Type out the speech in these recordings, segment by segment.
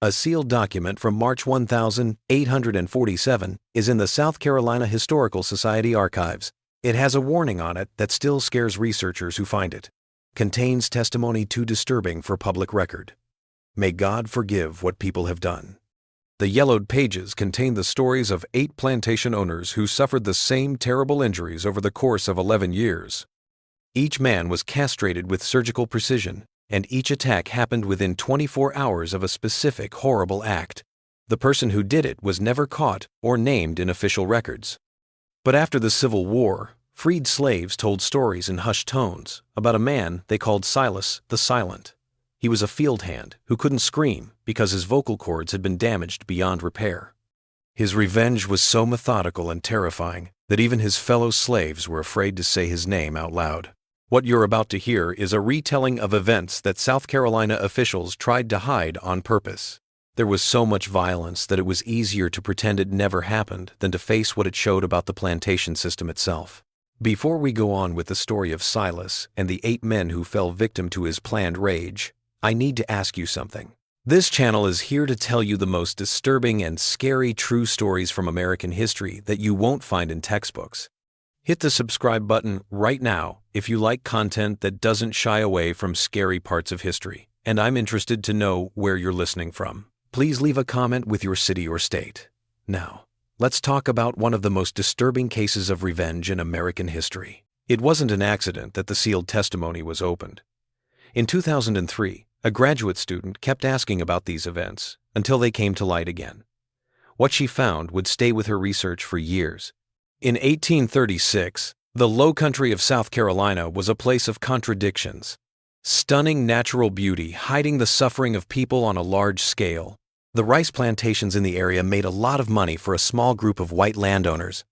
A sealed document from March 1847 is in the South Carolina Historical Society archives. It has a warning on it that still scares researchers who find it. Contains testimony too disturbing for public record. May God forgive what people have done. The yellowed pages contain the stories of 8 plantation owners who suffered the same terrible injuries over the course of 11 years. Each man was castrated with surgical precision, and each attack happened within 24 hours of a specific horrible act. The person who did it was never caught or named in official records. But after the Civil War, freed slaves told stories in hushed tones about a man they called Silas the Silent. He was a field hand who couldn't scream because his vocal cords had been damaged beyond repair. His revenge was so methodical and terrifying that even his fellow slaves were afraid to say his name out loud. What you're about to hear is a retelling of events that South Carolina officials tried to hide on purpose. There was so much violence that it was easier to pretend it never happened than to face what it showed about the plantation system itself. Before we go on with the story of Silas and the 8 men who fell victim to his planned rage, I need to ask you something. This channel is here to tell you the most disturbing and scary true stories from American history that you won't find in textbooks. Hit the subscribe button right now if you like content that doesn't shy away from scary parts of history, and I'm interested to know where you're listening from. Please leave a comment with your city or state. Now, let's talk about one of the most disturbing cases of revenge in American history. It wasn't an accident that the sealed testimony was opened. In 2003, a graduate student kept asking about these events until they came to light again. What she found would stay with her research for years. In 1836, the low country of South Carolina was a place of contradictions. Stunning natural beauty hiding the suffering of people on a large scale. The rice plantations in the area made a lot of money for a small group of white landowners.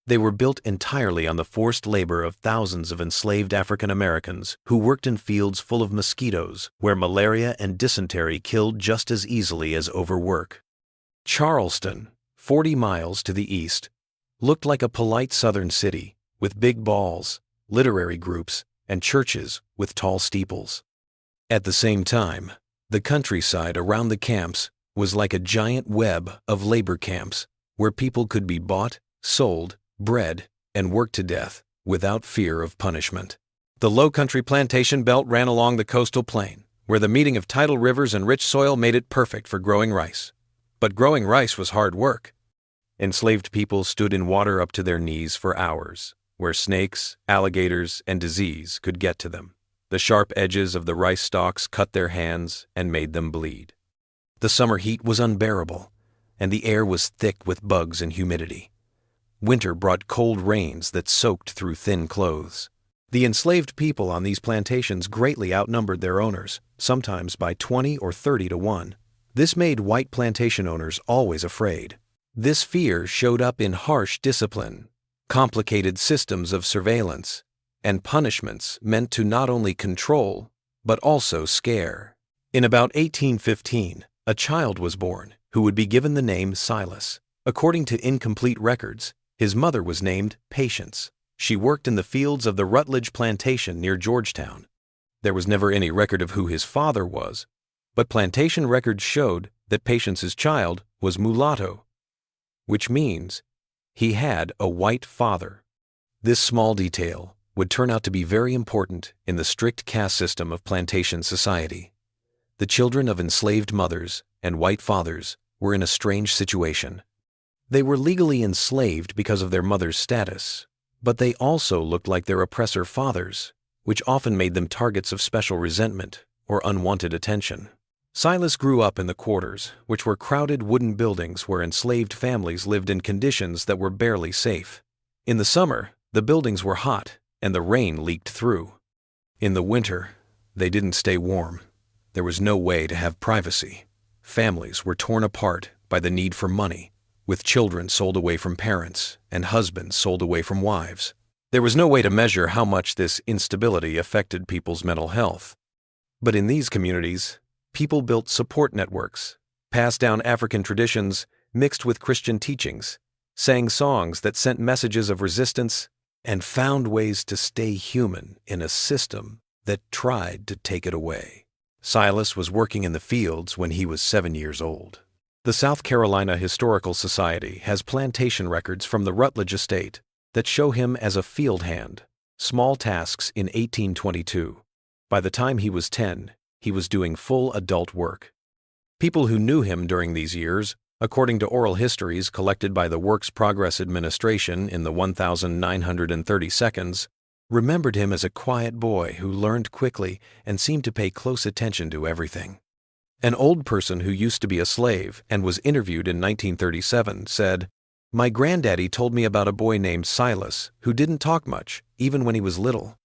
They were built entirely on the forced labor of thousands of enslaved African Americans who worked in fields full of mosquitoes where malaria and dysentery killed just as easily as overwork. Charleston, 40 miles to the east, looked like a polite southern city with big balls, literary groups, and churches with tall steeples. At the same time, the countryside around the camps was like a giant web of labor camps where people could be bought, sold, bred, and worked to death without fear of punishment. The low-country plantation belt ran along the coastal plain, where the meeting of tidal rivers and rich soil made it perfect for growing rice. But growing rice was hard work. Enslaved people stood in water up to their knees for hours, where snakes, alligators, and disease could get to them. The sharp edges of the rice stalks cut their hands and made them bleed. The summer heat was unbearable, and the air was thick with bugs and humidity. Winter brought cold rains that soaked through thin clothes. The enslaved people on these plantations greatly outnumbered their owners, sometimes by 20 or 30 to 1. This made white plantation owners always afraid. This fear showed up in harsh discipline, complicated systems of surveillance, and punishments meant to not only control, but also scare. In about 1815, a child was born who would be given the name Silas. According to incomplete records, his mother was named Patience. She worked in the fields of the Rutledge plantation near Georgetown. There was never any record of who his father was, but plantation records showed that Patience's child was mulatto, which means he had a white father. This small detail would turn out to be very important in the strict caste system of plantation society. The children of enslaved mothers and white fathers were in a strange situation. They were legally enslaved because of their mother's status, but they also looked like their oppressor fathers, which often made them targets of special resentment or unwanted attention. Silas grew up in the quarters, which were crowded wooden buildings where enslaved families lived in conditions that were barely safe. In the summer, the buildings were hot and the rain leaked through. In the winter, they didn't stay warm. There was no way to have privacy. Families were torn apart by the need for money, with children sold away from parents and husbands sold away from wives. There was no way to measure how much this instability affected people's mental health. But in these communities, people built support networks, passed down African traditions mixed with Christian teachings, sang songs that sent messages of resistance, and found ways to stay human in a system that tried to take it away. Silas was working in the fields when he was 7 years old. The South Carolina Historical Society has plantation records from the Rutledge estate that show him as a field hand, small tasks in 1822. By the time he was 10, he was doing full adult work. People who knew him during these years, according to oral histories collected by the Works Progress Administration in the 1930 seconds, remembered him as a quiet boy who learned quickly and seemed to pay close attention to everything. An old person who used to be a slave and was interviewed in 1937 said, "My granddaddy told me about a boy named Silas who didn't talk much, even when he was little.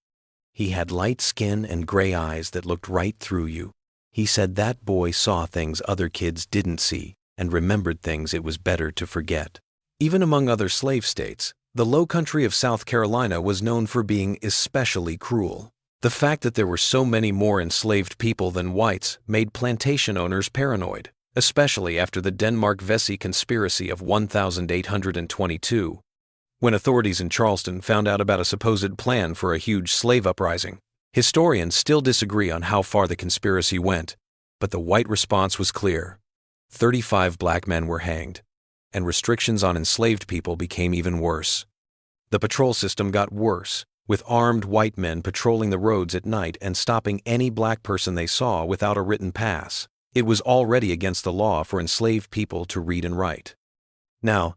He had light skin and gray eyes that looked right through you. He said that boy saw things other kids didn't see and remembered things it was better to forget." Even among other slave states, the low country of South Carolina was known for being especially cruel. The fact that there were so many more enslaved people than whites made plantation owners paranoid, especially after the Denmark-Vesey conspiracy of 1822, when authorities in Charleston found out about a supposed plan for a huge slave uprising. Historians still disagree on how far the conspiracy went, but the white response was clear. 35 black men were hanged, and restrictions on enslaved people became even worse. The patrol system got worse, with armed white men patrolling the roads at night and stopping any black person they saw without a written pass. It was already against the law for enslaved people to read and write. Now,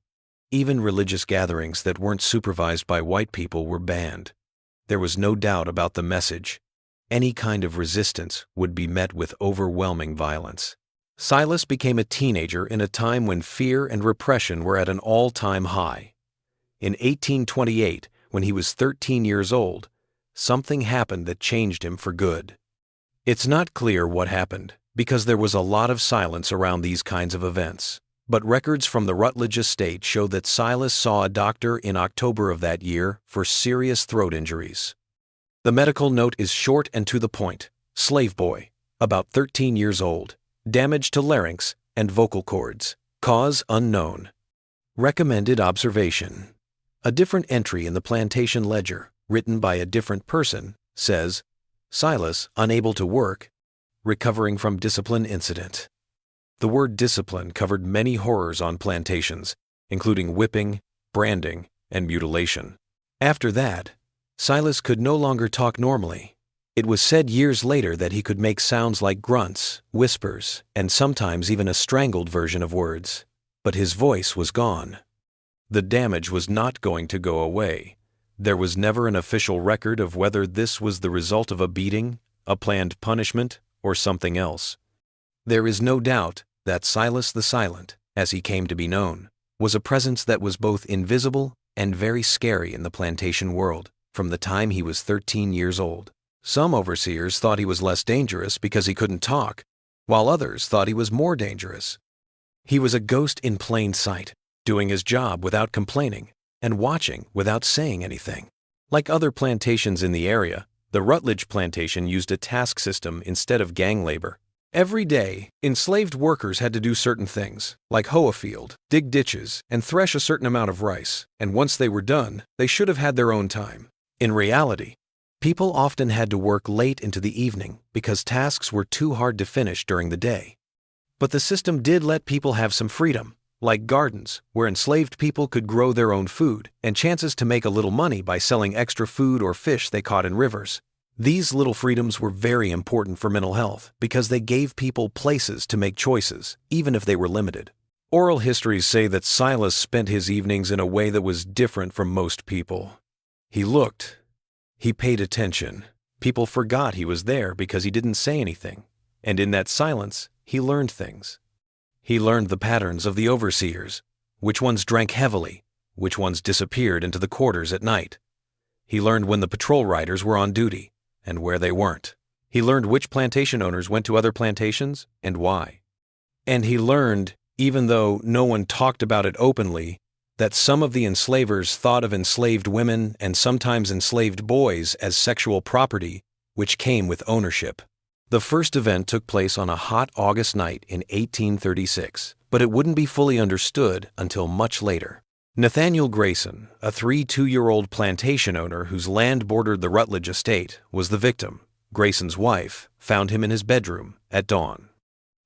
even religious gatherings that weren't supervised by white people were banned. There was no doubt about the message. Any kind of resistance would be met with overwhelming violence. Silas became a teenager in a time when fear and repression were at an all-time high. In 1828, when he was 13 years old, something happened that changed him for good. It's not clear what happened, because there was a lot of silence around these kinds of events. But records from the Rutledge estate show that Silas saw a doctor in October of that year for serious throat injuries. The medical note is short and to the point. Slave boy, about 13 years old, damage to larynx and vocal cords, cause unknown. Recommended observation. A different entry in the plantation ledger, written by a different person, says, Silas, unable to work, recovering from discipline incident. The word discipline covered many horrors on plantations, including whipping, branding, and mutilation. After that, Silas could no longer talk normally. It was said years later that he could make sounds like grunts, whispers, and sometimes even a strangled version of words. But his voice was gone. The damage was not going to go away. There was never an official record of whether this was the result of a beating, a planned punishment, or something else. There is no doubt that Silas the Silent, as he came to be known, was a presence that was both invisible and very scary in the plantation world from the time he was 13 years old. Some overseers thought he was less dangerous because he couldn't talk, while others thought he was more dangerous. He was a ghost in plain sight, doing his job without complaining and watching without saying anything. Like other plantations in the area, the Rutledge plantation used a task system instead of gang labor. Every day, enslaved workers had to do certain things, like hoe a field, dig ditches, and thresh a certain amount of rice, and once they were done, they should have had their own time. In reality, people often had to work late into the evening because tasks were too hard to finish during the day. But the system did let people have some freedom, like gardens, where enslaved people could grow their own food, and chances to make a little money by selling extra food or fish they caught in rivers. These little freedoms were very important for mental health because they gave people places to make choices, even if they were limited. Oral histories say that Silas spent his evenings in a way that was different from most people. He looked. He paid attention. People forgot he was there because he didn't say anything, and in that silence, he learned things. He learned the patterns of the overseers, which ones drank heavily, which ones disappeared into the quarters at night. He learned when the patrol riders were on duty, and where they weren't. He learned which plantation owners went to other plantations and why. And he learned, even though no one talked about it openly, that some of the enslavers thought of enslaved women and sometimes enslaved boys as sexual property, which came with ownership. The first event took place on a hot August night in 1836, but it wouldn't be fully understood until much later. Nathaniel Grayson, a 32-year-old plantation owner whose land bordered the Rutledge estate, was the victim. Grayson's wife, found him in his bedroom at dawn.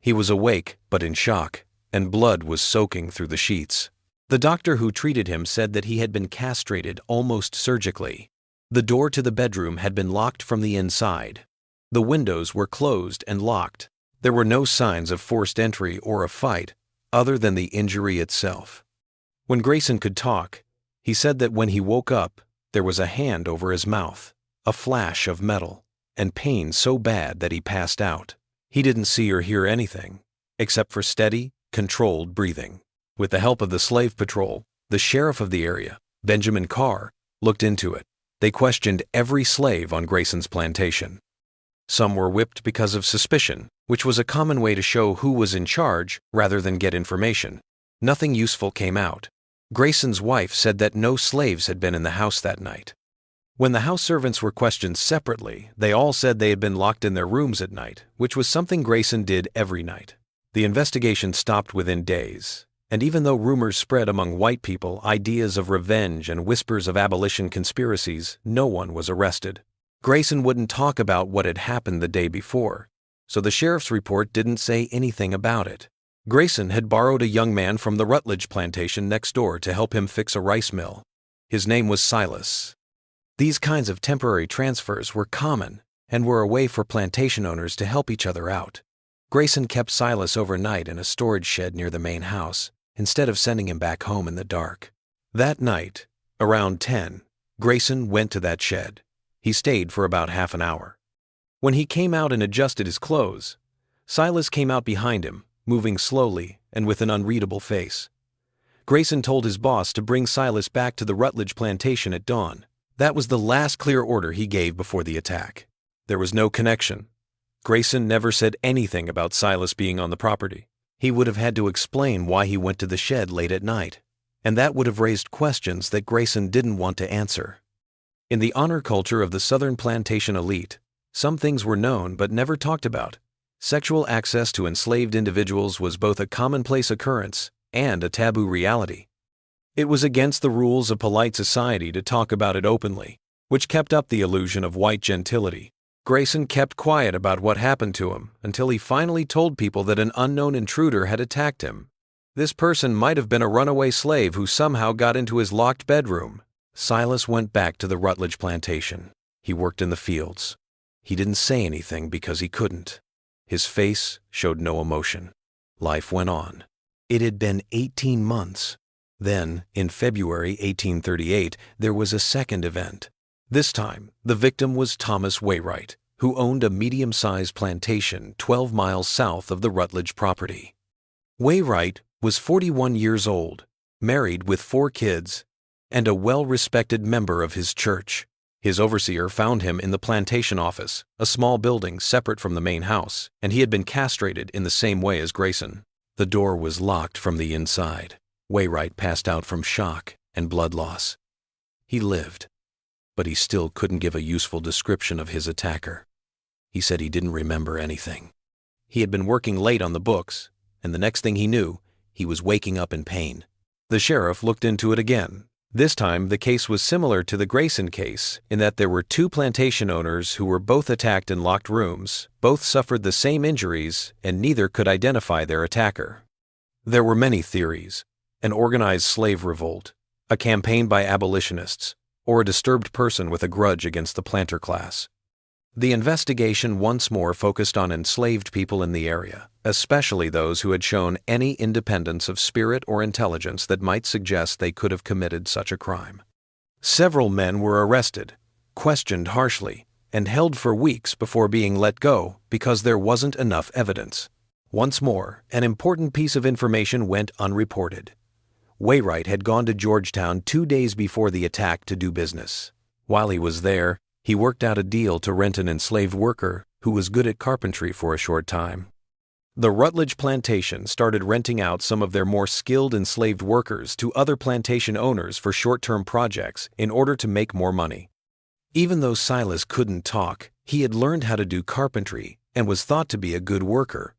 He was awake but in shock, and blood was soaking through the sheets. The doctor who treated him said that he had been castrated almost surgically. The door to the bedroom had been locked from the inside. The windows were closed and locked. There were no signs of forced entry or a fight, other than the injury itself. When Grayson could talk, he said that when he woke up, there was a hand over his mouth, a flash of metal, and pain so bad that he passed out. He didn't see or hear anything, except for steady, controlled breathing. With the help of the slave patrol, the sheriff of the area, Benjamin Carr, looked into it. They questioned every slave on Grayson's plantation. Some were whipped because of suspicion, which was a common way to show who was in charge rather than get information. Nothing useful came out. Grayson's wife said that no slaves had been in the house that night. When the house servants were questioned separately, they all said they had been locked in their rooms at night, which was something Grayson did every night. The investigation stopped within days, and even though rumors spread among white people, ideas of revenge and whispers of abolition conspiracies, no one was arrested. Grayson wouldn't talk about what had happened the day before, so the sheriff's report didn't say anything about it. Grayson had borrowed a young man from the Rutledge plantation next door to help him fix a rice mill. His name was Silas. These kinds of temporary transfers were common and were a way for plantation owners to help each other out. Grayson kept Silas overnight in a storage shed near the main house, instead of sending him back home in the dark. That night, around 10, Grayson went to that shed. He stayed for about half an hour. When he came out and adjusted his clothes, Silas came out behind him, moving slowly and with an unreadable face. Grayson told his boss to bring Silas back to the Rutledge plantation at dawn. That was the last clear order he gave before the attack. There was no connection. Grayson never said anything about Silas being on the property. He would have had to explain why he went to the shed late at night, and that would have raised questions that Grayson didn't want to answer. In the honor culture of the Southern plantation elite, some things were known but never talked about. Sexual access to enslaved individuals was both a commonplace occurrence and a taboo reality. It was against the rules of polite society to talk about it openly, which kept up the illusion of white gentility. Grayson kept quiet about what happened to him until he finally told people that an unknown intruder had attacked him. This person might have been a runaway slave who somehow got into his locked bedroom. Silas went back to the Rutledge plantation. He worked in the fields. He didn't say anything because he couldn't. His face showed no emotion. Life went on. It had been 18 months. Then, in February 1838, there was a second event. This time, the victim was Thomas Waywright, who owned a medium-sized plantation 12 miles south of the Rutledge property. Waywright was 41 years old, married with 4 kids, and a well-respected member of his church. His overseer found him in the plantation office, a small building separate from the main house, and he had been castrated in the same way as Grayson. The door was locked from the inside. Waywright passed out from shock and blood loss. He lived, but he still couldn't give a useful description of his attacker. He said he didn't remember anything. He had been working late on the books, and the next thing he knew, he was waking up in pain. The sheriff looked into it again. This time, the case was similar to the Grayson case in that there were 2 plantation owners who were both attacked in locked rooms, both suffered the same injuries, and neither could identify their attacker. There were many theories: an organized slave revolt, a campaign by abolitionists, or a disturbed person with a grudge against the planter class. The investigation once more focused on enslaved people in the area, especially those who had shown any independence of spirit or intelligence that might suggest they could have committed such a crime. Several men were arrested, questioned harshly, and held for weeks before being let go because there wasn't enough evidence. Once more, an important piece of information went unreported. Waywright had gone to Georgetown 2 days before the attack to do business. While he was there, he worked out a deal to rent an enslaved worker who was good at carpentry for a short time. The Rutledge plantation started renting out some of their more skilled enslaved workers to other plantation owners for short-term projects in order to make more money. Even though Silas couldn't talk, he had learned how to do carpentry and was thought to be a good worker.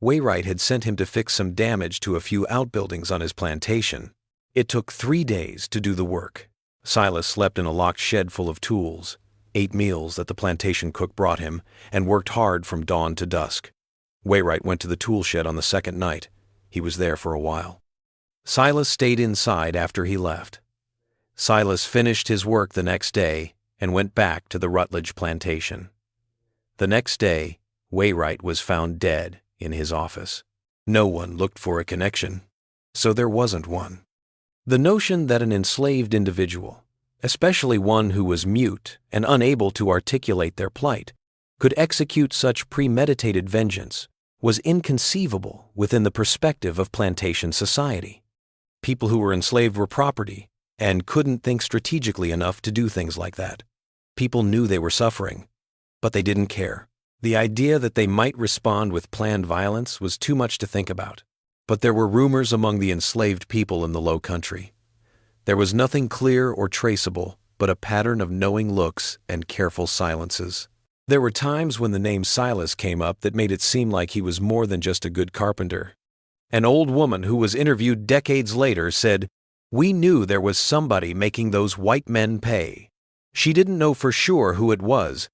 Waywright had sent him to fix some damage to a few outbuildings on his plantation. It took 3 days to do the work. Silas slept in a locked shed full of tools. ate meals that the plantation cook brought him, and worked hard from dawn to dusk. Wainwright went to the tool shed on the second night. He was there for a while. Silas stayed inside after he left. Silas finished his work the next day and went back to the Rutledge plantation. The next day, Wainwright was found dead in his office. No one looked for a connection, so there wasn't one. The notion that an enslaved individual, especially one who was mute and unable to articulate their plight, could execute such premeditated vengeance was inconceivable within the perspective of plantation society. People who were enslaved were property and couldn't think strategically enough to do things like that. People knew they were suffering, but they didn't care. The idea that they might respond with planned violence was too much to think about. But there were rumors among the enslaved people in the Low Country. There was nothing clear or traceable but a pattern of knowing looks and careful silences. There were times when the name Silas came up that made it seem like he was more than just a good carpenter. An old woman who was interviewed decades later said, "We knew there was somebody making those white men pay." She didn't know for sure who it was,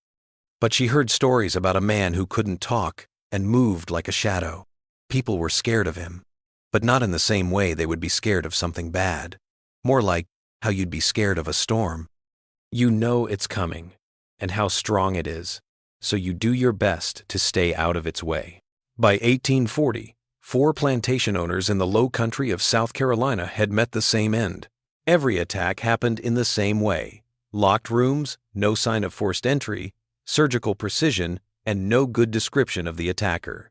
but she heard stories about a man who couldn't talk and moved like a shadow. People were scared of him, but not in the same way they would be scared of something bad. More like how you'd be scared of a storm. You know it's coming and how strong it is, so you do your best to stay out of its way. By 1840, 4 plantation owners in the Low Country of South Carolina had met the same end. Every attack happened in the same way. Locked rooms, no sign of forced entry, surgical precision, and no good description of the attacker.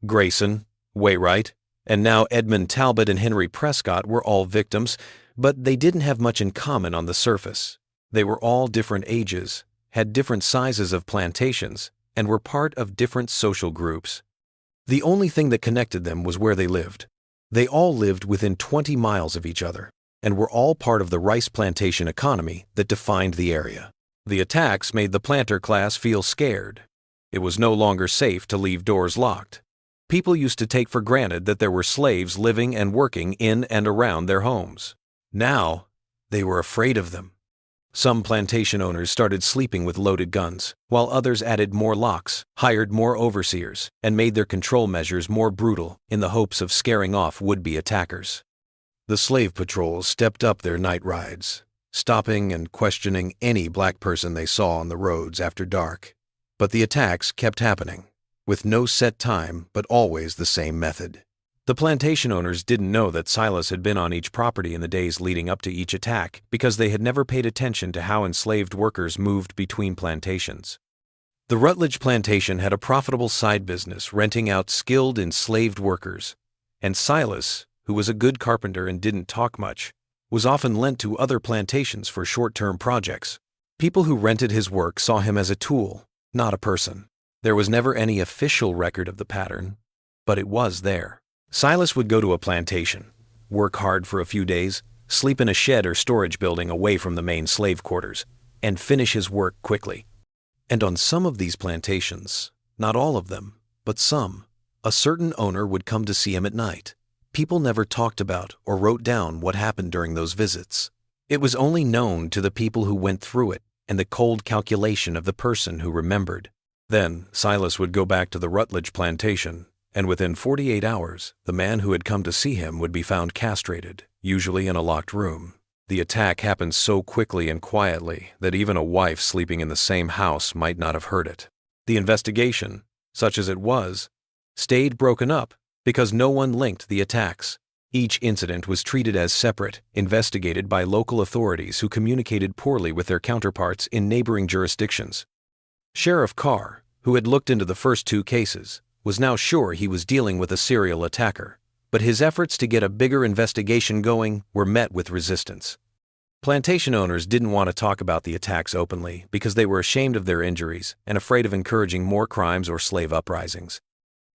Grayson, Wainwright, and now Edmund Talbot and Henry Prescott were all victims, but they didn't have much in common on the surface. They were all different ages, had different sizes of plantations, and were part of different social groups. The only thing that connected them was where they lived. They all lived within 20 miles of each other, and were all part of the rice plantation economy that defined the area. The attacks made the planter class feel scared. It was no longer safe to leave doors locked. People used to take for granted that there were slaves living and working in and around their homes. Now, they were afraid of them. Some plantation owners started sleeping with loaded guns, while others added more locks, hired more overseers, and made their control measures more brutal in the hopes of scaring off would-be attackers. The slave patrols stepped up their night rides, stopping and questioning any black person they saw on the roads after dark. But the attacks kept happening, with no set time but always the same method. The plantation owners didn't know that Silas had been on each property in the days leading up to each attack because they had never paid attention to how enslaved workers moved between plantations. The Rutledge plantation had a profitable side business renting out skilled enslaved workers, and Silas, who was a good carpenter and didn't talk much, was often lent to other plantations for short-term projects. People who rented his work saw him as a tool, not a person. There was never any official record of the pattern, but it was there. Silas would go to a plantation, work hard for a few days, sleep in a shed or storage building away from the main slave quarters, and finish his work quickly. And on some of these plantations, not all of them, but some, a certain owner would come to see him at night. People never talked about or wrote down what happened during those visits. It was only known to the people who went through it and the cold calculation of the person who remembered. Then Silas would go back to the Rutledge plantation, and within 48 hours, the man who had come to see him would be found castrated, usually in a locked room. The attack happened so quickly and quietly that even a wife sleeping in the same house might not have heard it. The investigation, such as it was, stayed broken up because no one linked the attacks. Each incident was treated as separate, investigated by local authorities who communicated poorly with their counterparts in neighboring jurisdictions. Sheriff Carr, who had looked into the first 2 cases, was now sure he was dealing with a serial attacker, but his efforts to get a bigger investigation going were met with resistance. Plantation owners didn't want to talk about the attacks openly because they were ashamed of their injuries and afraid of encouraging more crimes or slave uprisings.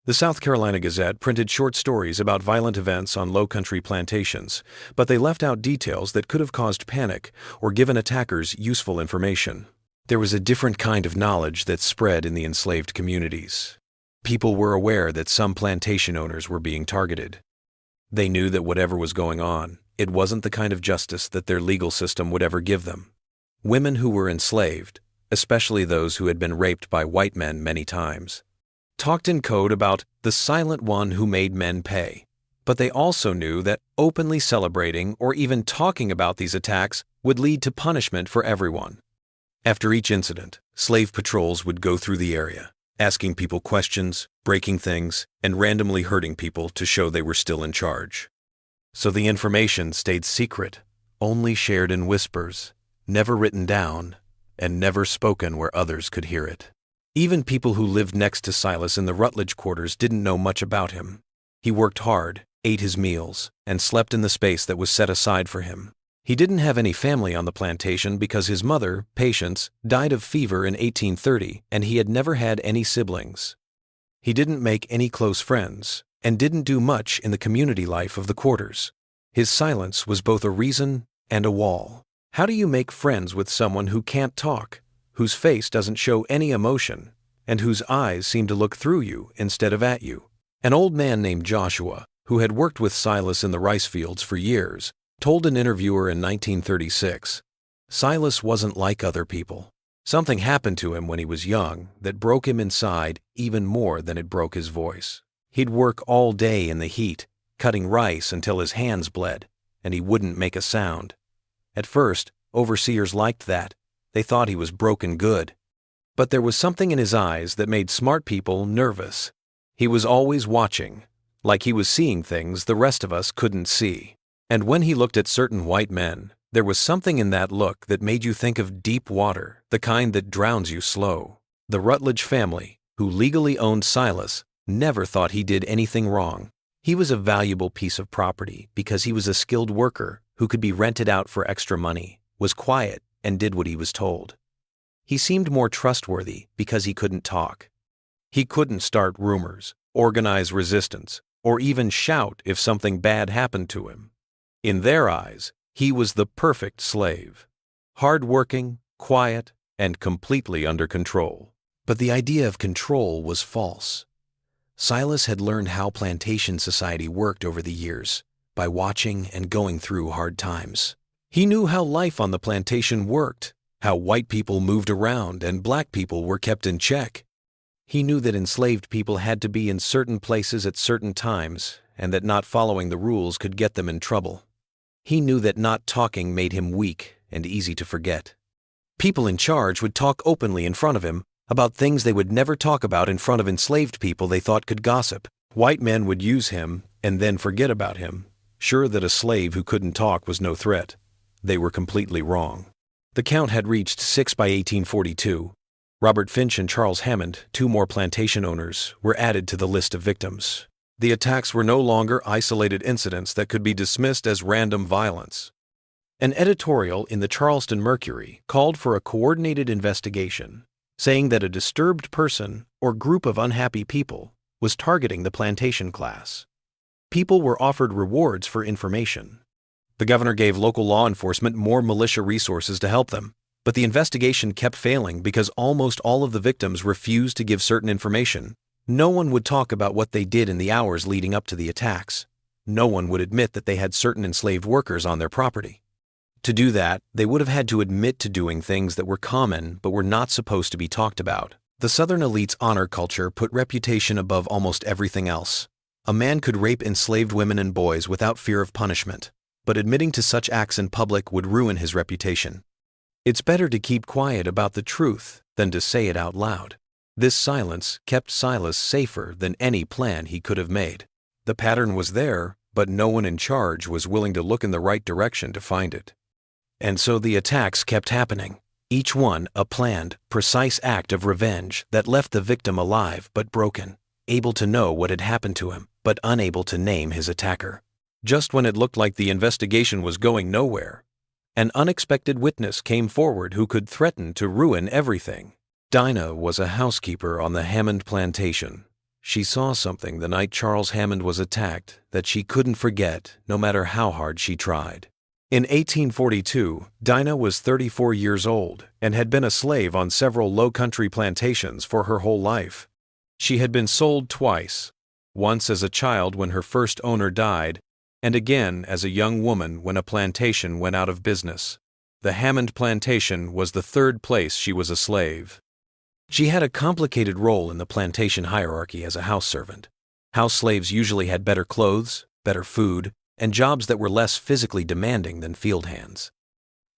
The South Carolina Gazette printed short stories about violent events on Low Country plantations, but they left out details that could have caused panic or given attackers useful information. There was a different kind of knowledge that spread in the enslaved communities. People were aware that some plantation owners were being targeted. They knew that whatever was going on, it wasn't the kind of justice that their legal system would ever give them. Women who were enslaved, especially those who had been raped by white men many times. Talked in code about the silent one who made men pay. But they also knew that openly celebrating or even talking about these attacks would lead to punishment for everyone. After each incident, slave patrols would go through the area, asking people questions, breaking things, and randomly hurting people to show they were still in charge. So the information stayed secret, only shared in whispers, never written down, and never spoken where others could hear it. Even people who lived next to Silas in the Rutledge quarters didn't know much about him. He worked hard, ate his meals, and slept in the space that was set aside for him. He didn't have any family on the plantation because his mother, Patience, died of fever in 1830, and he had never had any siblings. He didn't make any close friends, and didn't do much in the community life of the quarters. His silence was both a reason and a wall. How do you make friends with someone who can't talk, whose face doesn't show any emotion, and whose eyes seem to look through you instead of at you? An old man named Joshua, who had worked with Silas in the rice fields for years, told an interviewer in 1936, Silas wasn't like other people. Something happened to him when he was young that broke him inside even more than it broke his voice. He'd work all day in the heat, cutting rice until his hands bled, and he wouldn't make a sound. At first, overseers liked that. They thought he was broken good. But there was something in his eyes that made smart people nervous. He was always watching, like he was seeing things the rest of us couldn't see. And when he looked at certain white men, there was something in that look that made you think of deep water, the kind that drowns you slow. The Rutledge family, who legally owned Silas, never thought he did anything wrong. He was a valuable piece of property because he was a skilled worker who could be rented out for extra money, was quiet, and did what he was told. He seemed more trustworthy because he couldn't talk. He couldn't start rumors, organize resistance, or even shout if something bad happened to him. In their eyes, he was the perfect slave. Hard-working, quiet, and completely under control. But the idea of control was false. Silas had learned how plantation society worked over the years, by watching and going through hard times. He knew how life on the plantation worked, how white people moved around and black people were kept in check. He knew that enslaved people had to be in certain places at certain times, and that not following the rules could get them in trouble. He knew that not talking made him weak and easy to forget. People in charge would talk openly in front of him about things they would never talk about in front of enslaved people they thought could gossip. White men would use him and then forget about him, sure that a slave who couldn't talk was no threat. They were completely wrong. The count had reached 6 by 1842. Robert Finch and Charles Hammond, 2 more plantation owners, were added to the list of victims. The attacks were no longer isolated incidents that could be dismissed as random violence. An editorial in the Charleston Mercury called for a coordinated investigation, saying that a disturbed person or group of unhappy people was targeting the plantation class. People were offered rewards for information. The governor gave local law enforcement more militia resources to help them, but the investigation kept failing because almost all of the victims refused to give certain information. No one would talk about what they did in the hours leading up to the attacks. No one would admit that they had certain enslaved workers on their property. To do that, they would have had to admit to doing things that were common but were not supposed to be talked about. The Southern elite's honor culture put reputation above almost everything else. A man could rape enslaved women and boys without fear of punishment, but admitting to such acts in public would ruin his reputation. It's better to keep quiet about the truth than to say it out loud. This silence kept Silas safer than any plan he could have made. The pattern was there, but no one in charge was willing to look in the right direction to find it. And so the attacks kept happening, each one a planned, precise act of revenge that left the victim alive but broken, able to know what had happened to him, but unable to name his attacker. Just when it looked like the investigation was going nowhere, an unexpected witness came forward who could threaten to ruin everything. Dinah was a housekeeper on the Hammond plantation. She saw something the night Charles Hammond was attacked that she couldn't forget no matter how hard she tried. In 1842, Dinah was 34 years old and had been a slave on several low-country plantations for her whole life. She had been sold twice, once as a child when her first owner died, and again as a young woman when a plantation went out of business. The Hammond plantation was the third place she was a slave. She had a complicated role in the plantation hierarchy as a house servant. House slaves usually had better clothes, better food, and jobs that were less physically demanding than field hands.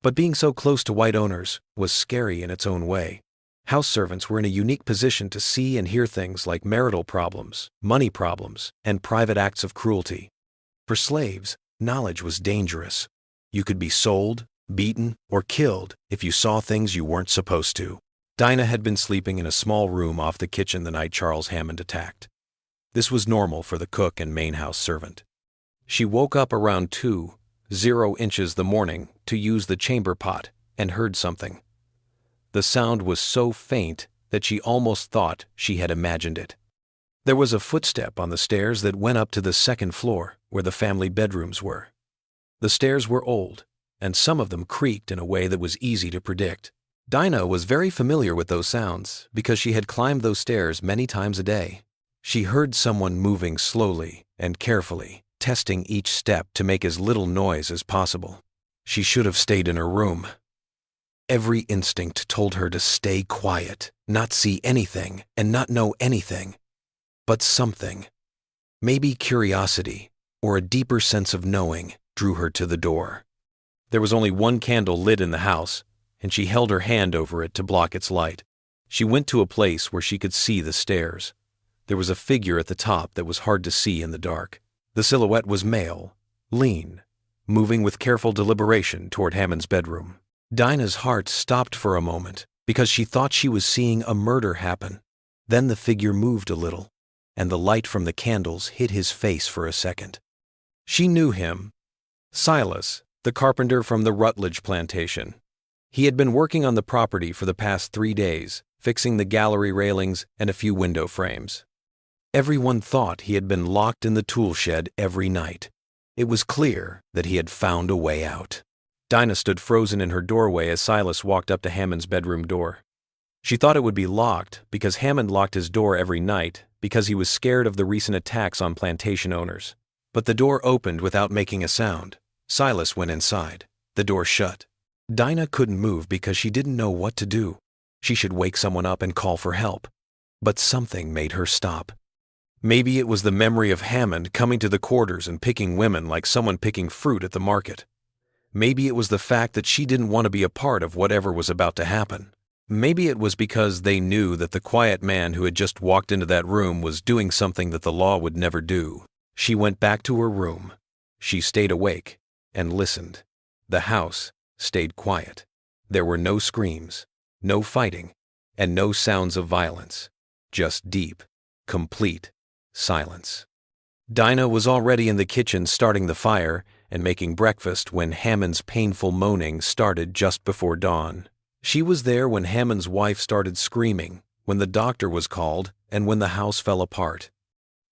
But being so close to white owners was scary in its own way. House servants were in a unique position to see and hear things like marital problems, money problems, and private acts of cruelty. For slaves, knowledge was dangerous. You could be sold, beaten, or killed if you saw things you weren't supposed to. Dinah had been sleeping in a small room off the kitchen the night Charles Hammond attacked. This was normal for the cook and main house servant. She woke up around 2:00 the morning to use the chamber pot and heard something. The sound was so faint that she almost thought she had imagined it. There was a footstep on the stairs that went up to the second floor where the family bedrooms were. The stairs were old, and some of them creaked in a way that was easy to predict. Dinah was very familiar with those sounds because she had climbed those stairs many times a day. She heard someone moving slowly and carefully, testing each step to make as little noise as possible. She should have stayed in her room. Every instinct told her to stay quiet, not see anything, and not know anything. But something, maybe curiosity or a deeper sense of knowing, drew her to the door. There was only one candle lit in the house, and she held her hand over it to block its light. She went to a place where she could see the stairs. There was a figure at the top that was hard to see in the dark. The silhouette was male, lean, moving with careful deliberation toward Hammond's bedroom. Dinah's heart stopped for a moment because she thought she was seeing a murder happen. Then the figure moved a little, and the light from the candles hit his face for a second. She knew him. Silas, the carpenter from the Rutledge plantation. He had been working on the property for the past 3 days, fixing the gallery railings and a few window frames. Everyone thought he had been locked in the tool shed every night. It was clear that he had found a way out. Dinah stood frozen in her doorway as Silas walked up to Hammond's bedroom door. She thought it would be locked because Hammond locked his door every night because he was scared of the recent attacks on plantation owners. But the door opened without making a sound. Silas went inside. The door shut. Dinah couldn't move because she didn't know what to do. She should wake someone up and call for help. But something made her stop. Maybe it was the memory of Hammond coming to the quarters and picking women like someone picking fruit at the market. Maybe it was the fact that she didn't want to be a part of whatever was about to happen. Maybe it was because they knew that the quiet man who had just walked into that room was doing something that the law would never do. She went back to her room. She stayed awake and listened. The house stayed quiet. There were no screams, no fighting, and no sounds of violence. Just deep, complete silence. Dinah was already in the kitchen starting the fire and making breakfast when Hammond's painful moaning started just before dawn. She was there when Hammond's wife started screaming, when the doctor was called, and when the house fell apart.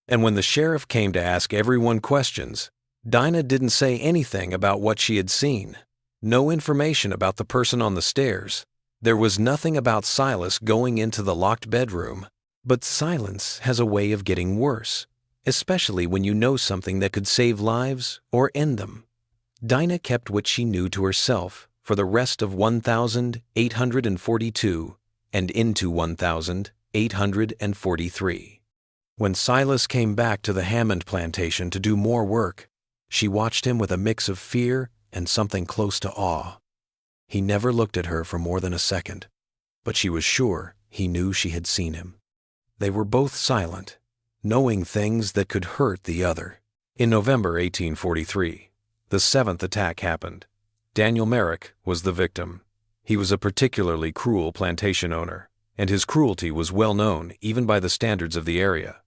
And when the sheriff came to ask everyone questions, Dinah didn't say anything about what she had seen. No information about the person on the stairs. There was nothing about Silas going into the locked bedroom. But silence has a way of getting worse, especially when you know something that could save lives or end them. Dinah kept what she knew to herself for the rest of 1842 and into 1843. When Silas came back to the Hammond plantation to do more work, she watched him with a mix of fear and something close to awe. He never looked at her for more than a second, but she was sure he knew she had seen him. They were both silent, knowing things that could hurt the other. In November 1843, the 7th attack happened. Daniel Merrick was the victim. He was a particularly cruel plantation owner, and his cruelty was well known even by the standards of the area.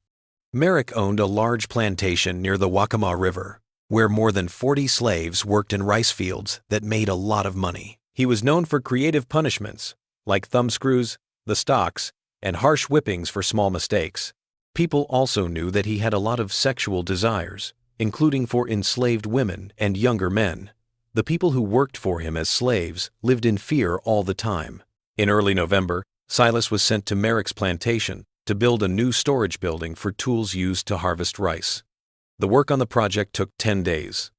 Merrick owned a large plantation near the Waccamaw River, where more than 40 slaves worked in rice fields that made a lot of money. He was known for creative punishments, like thumbscrews, the stocks, and harsh whippings for small mistakes. People also knew that he had a lot of sexual desires, including for enslaved women and younger men. The people who worked for him as slaves lived in fear all the time. In early November, Silas was sent to Merrick's plantation to build a new storage building for tools used to harvest rice. The work on the project took 10 days.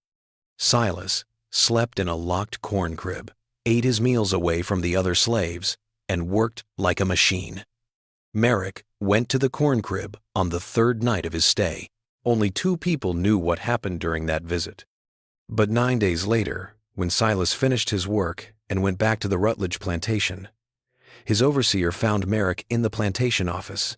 Silas slept in a locked corn crib. ate his meals away from the other slaves, and worked like a machine. Merrick went to the corn crib on the third night of his stay. Only 2 people knew what happened during that visit. But 9 days later, when Silas finished his work and went back to the Rutledge plantation, his overseer found Merrick in the plantation office,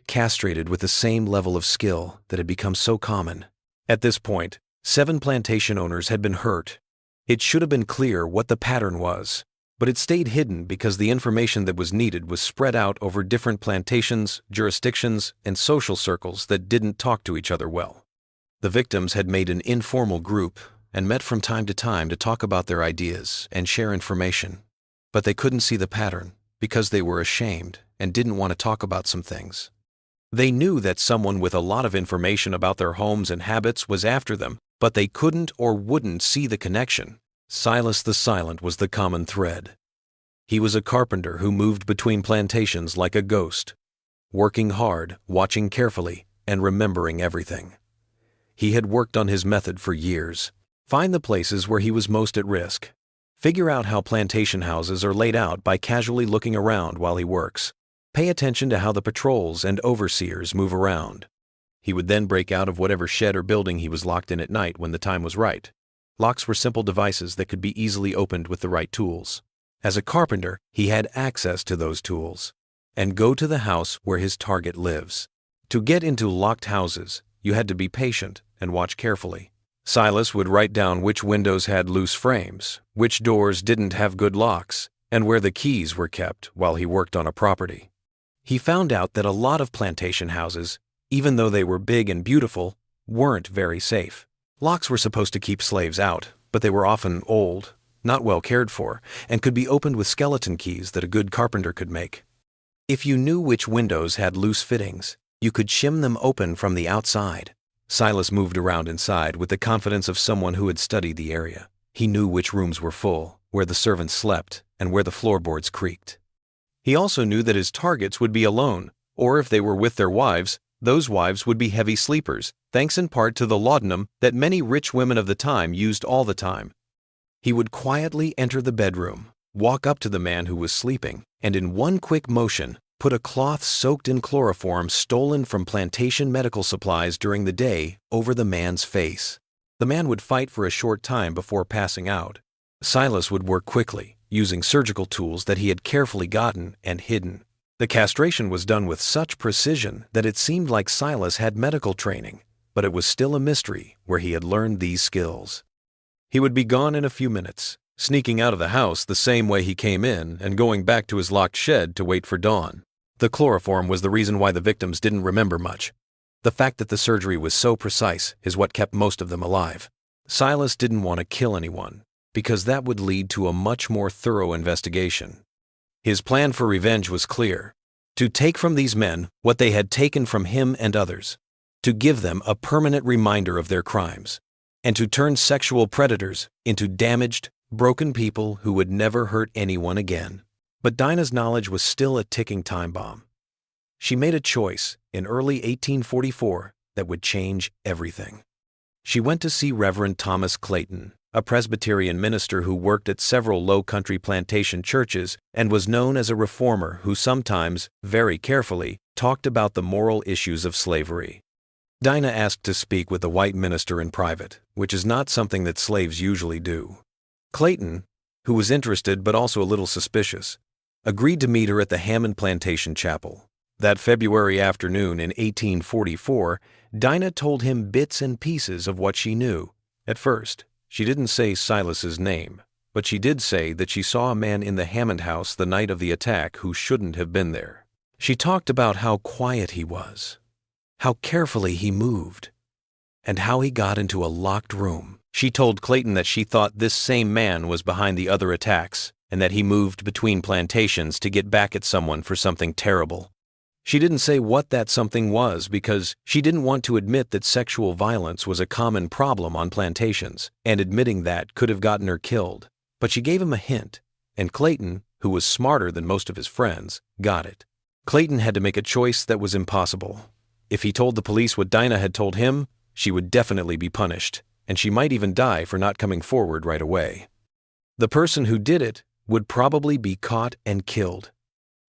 castrated with the same level of skill that had become so common. At this point, 7 plantation owners had been hurt. It should have been clear what the pattern was, but it stayed hidden because the information that was needed was spread out over different plantations, jurisdictions, and social circles that didn't talk to each other well. The victims had made an informal group and met from time to talk about their ideas and share information, but they couldn't see the pattern because they were ashamed and didn't want to talk about some things. They knew that someone with a lot of information about their homes and habits was after them, but they couldn't or wouldn't see the connection. Silas the Silent was the common thread. He was a carpenter who moved between plantations like a ghost, working hard, watching carefully, and remembering everything. He had worked on his method for years. Find the places where he was most at risk. Figure out how plantation houses are laid out by casually looking around while he works. Pay attention to how the patrols and overseers move around. He would then break out of whatever shed or building he was locked in at night when the time was right. Locks were simple devices that could be easily opened with the right tools. As a carpenter, he had access to those tools. And go to the house where his target lives. To get into locked houses, you had to be patient and watch carefully. Silas would write down which windows had loose frames, which doors didn't have good locks, and where the keys were kept while he worked on a property. He found out that a lot of plantation houses, even though they were big and beautiful, weren't very safe. Locks were supposed to keep slaves out, but they were often old, not well cared for, and could be opened with skeleton keys that a good carpenter could make. If you knew which windows had loose fittings, you could shim them open from the outside. Silas moved around inside with the confidence of someone who had studied the area. He knew which rooms were full, where the servants slept, and where the floorboards creaked. He also knew that his targets would be alone, or if they were with their wives, those wives would be heavy sleepers, thanks in part to the laudanum that many rich women of the time used all the time. He would quietly enter the bedroom, walk up to the man who was sleeping, and in one quick motion, put a cloth soaked in chloroform stolen from plantation medical supplies during the day over the man's face. The man would fight for a short time before passing out. Silas would work quickly, using surgical tools that he had carefully gotten and hidden. The castration was done with such precision that it seemed like Silas had medical training, but it was still a mystery where he had learned these skills. He would be gone in a few minutes, sneaking out of the house the same way he came in and going back to his locked shed to wait for dawn. The chloroform was the reason why the victims didn't remember much. The fact that the surgery was so precise is what kept most of them alive. Silas didn't want to kill anyone, because that would lead to a much more thorough investigation. His plan for revenge was clear: to take from these men what they had taken from him and others, to give them a permanent reminder of their crimes, and to turn sexual predators into damaged, broken people who would never hurt anyone again. But Dinah's knowledge was still a ticking time bomb. She made a choice in early 1844 that would change everything. She went to see Reverend Thomas Clayton, a Presbyterian minister who worked at several low-country plantation churches and was known as a reformer who sometimes, very carefully, talked about the moral issues of slavery. Dinah asked to speak with the white minister in private, which is not something that slaves usually do. Clayton, who was interested but also a little suspicious, agreed to meet her at the Hammond Plantation Chapel. That February afternoon in 1844, Dinah told him bits and pieces of what she knew. At first, she didn't say Silas's name, but she did say that she saw a man in the Hammond house the night of the attack who shouldn't have been there. She talked about how quiet he was, how carefully he moved, and how he got into a locked room. She told Clayton that she thought this same man was behind the other attacks and that he moved between plantations to get back at someone for something terrible. She didn't say what that something was because she didn't want to admit that sexual violence was a common problem on plantations, and admitting that could have gotten her killed. But she gave him a hint, and Clayton, who was smarter than most of his friends, got it. Clayton had to make a choice that was impossible. If he told the police what Dinah had told him, she would definitely be punished, and she might even die for not coming forward right away. The person who did it would probably be caught and killed.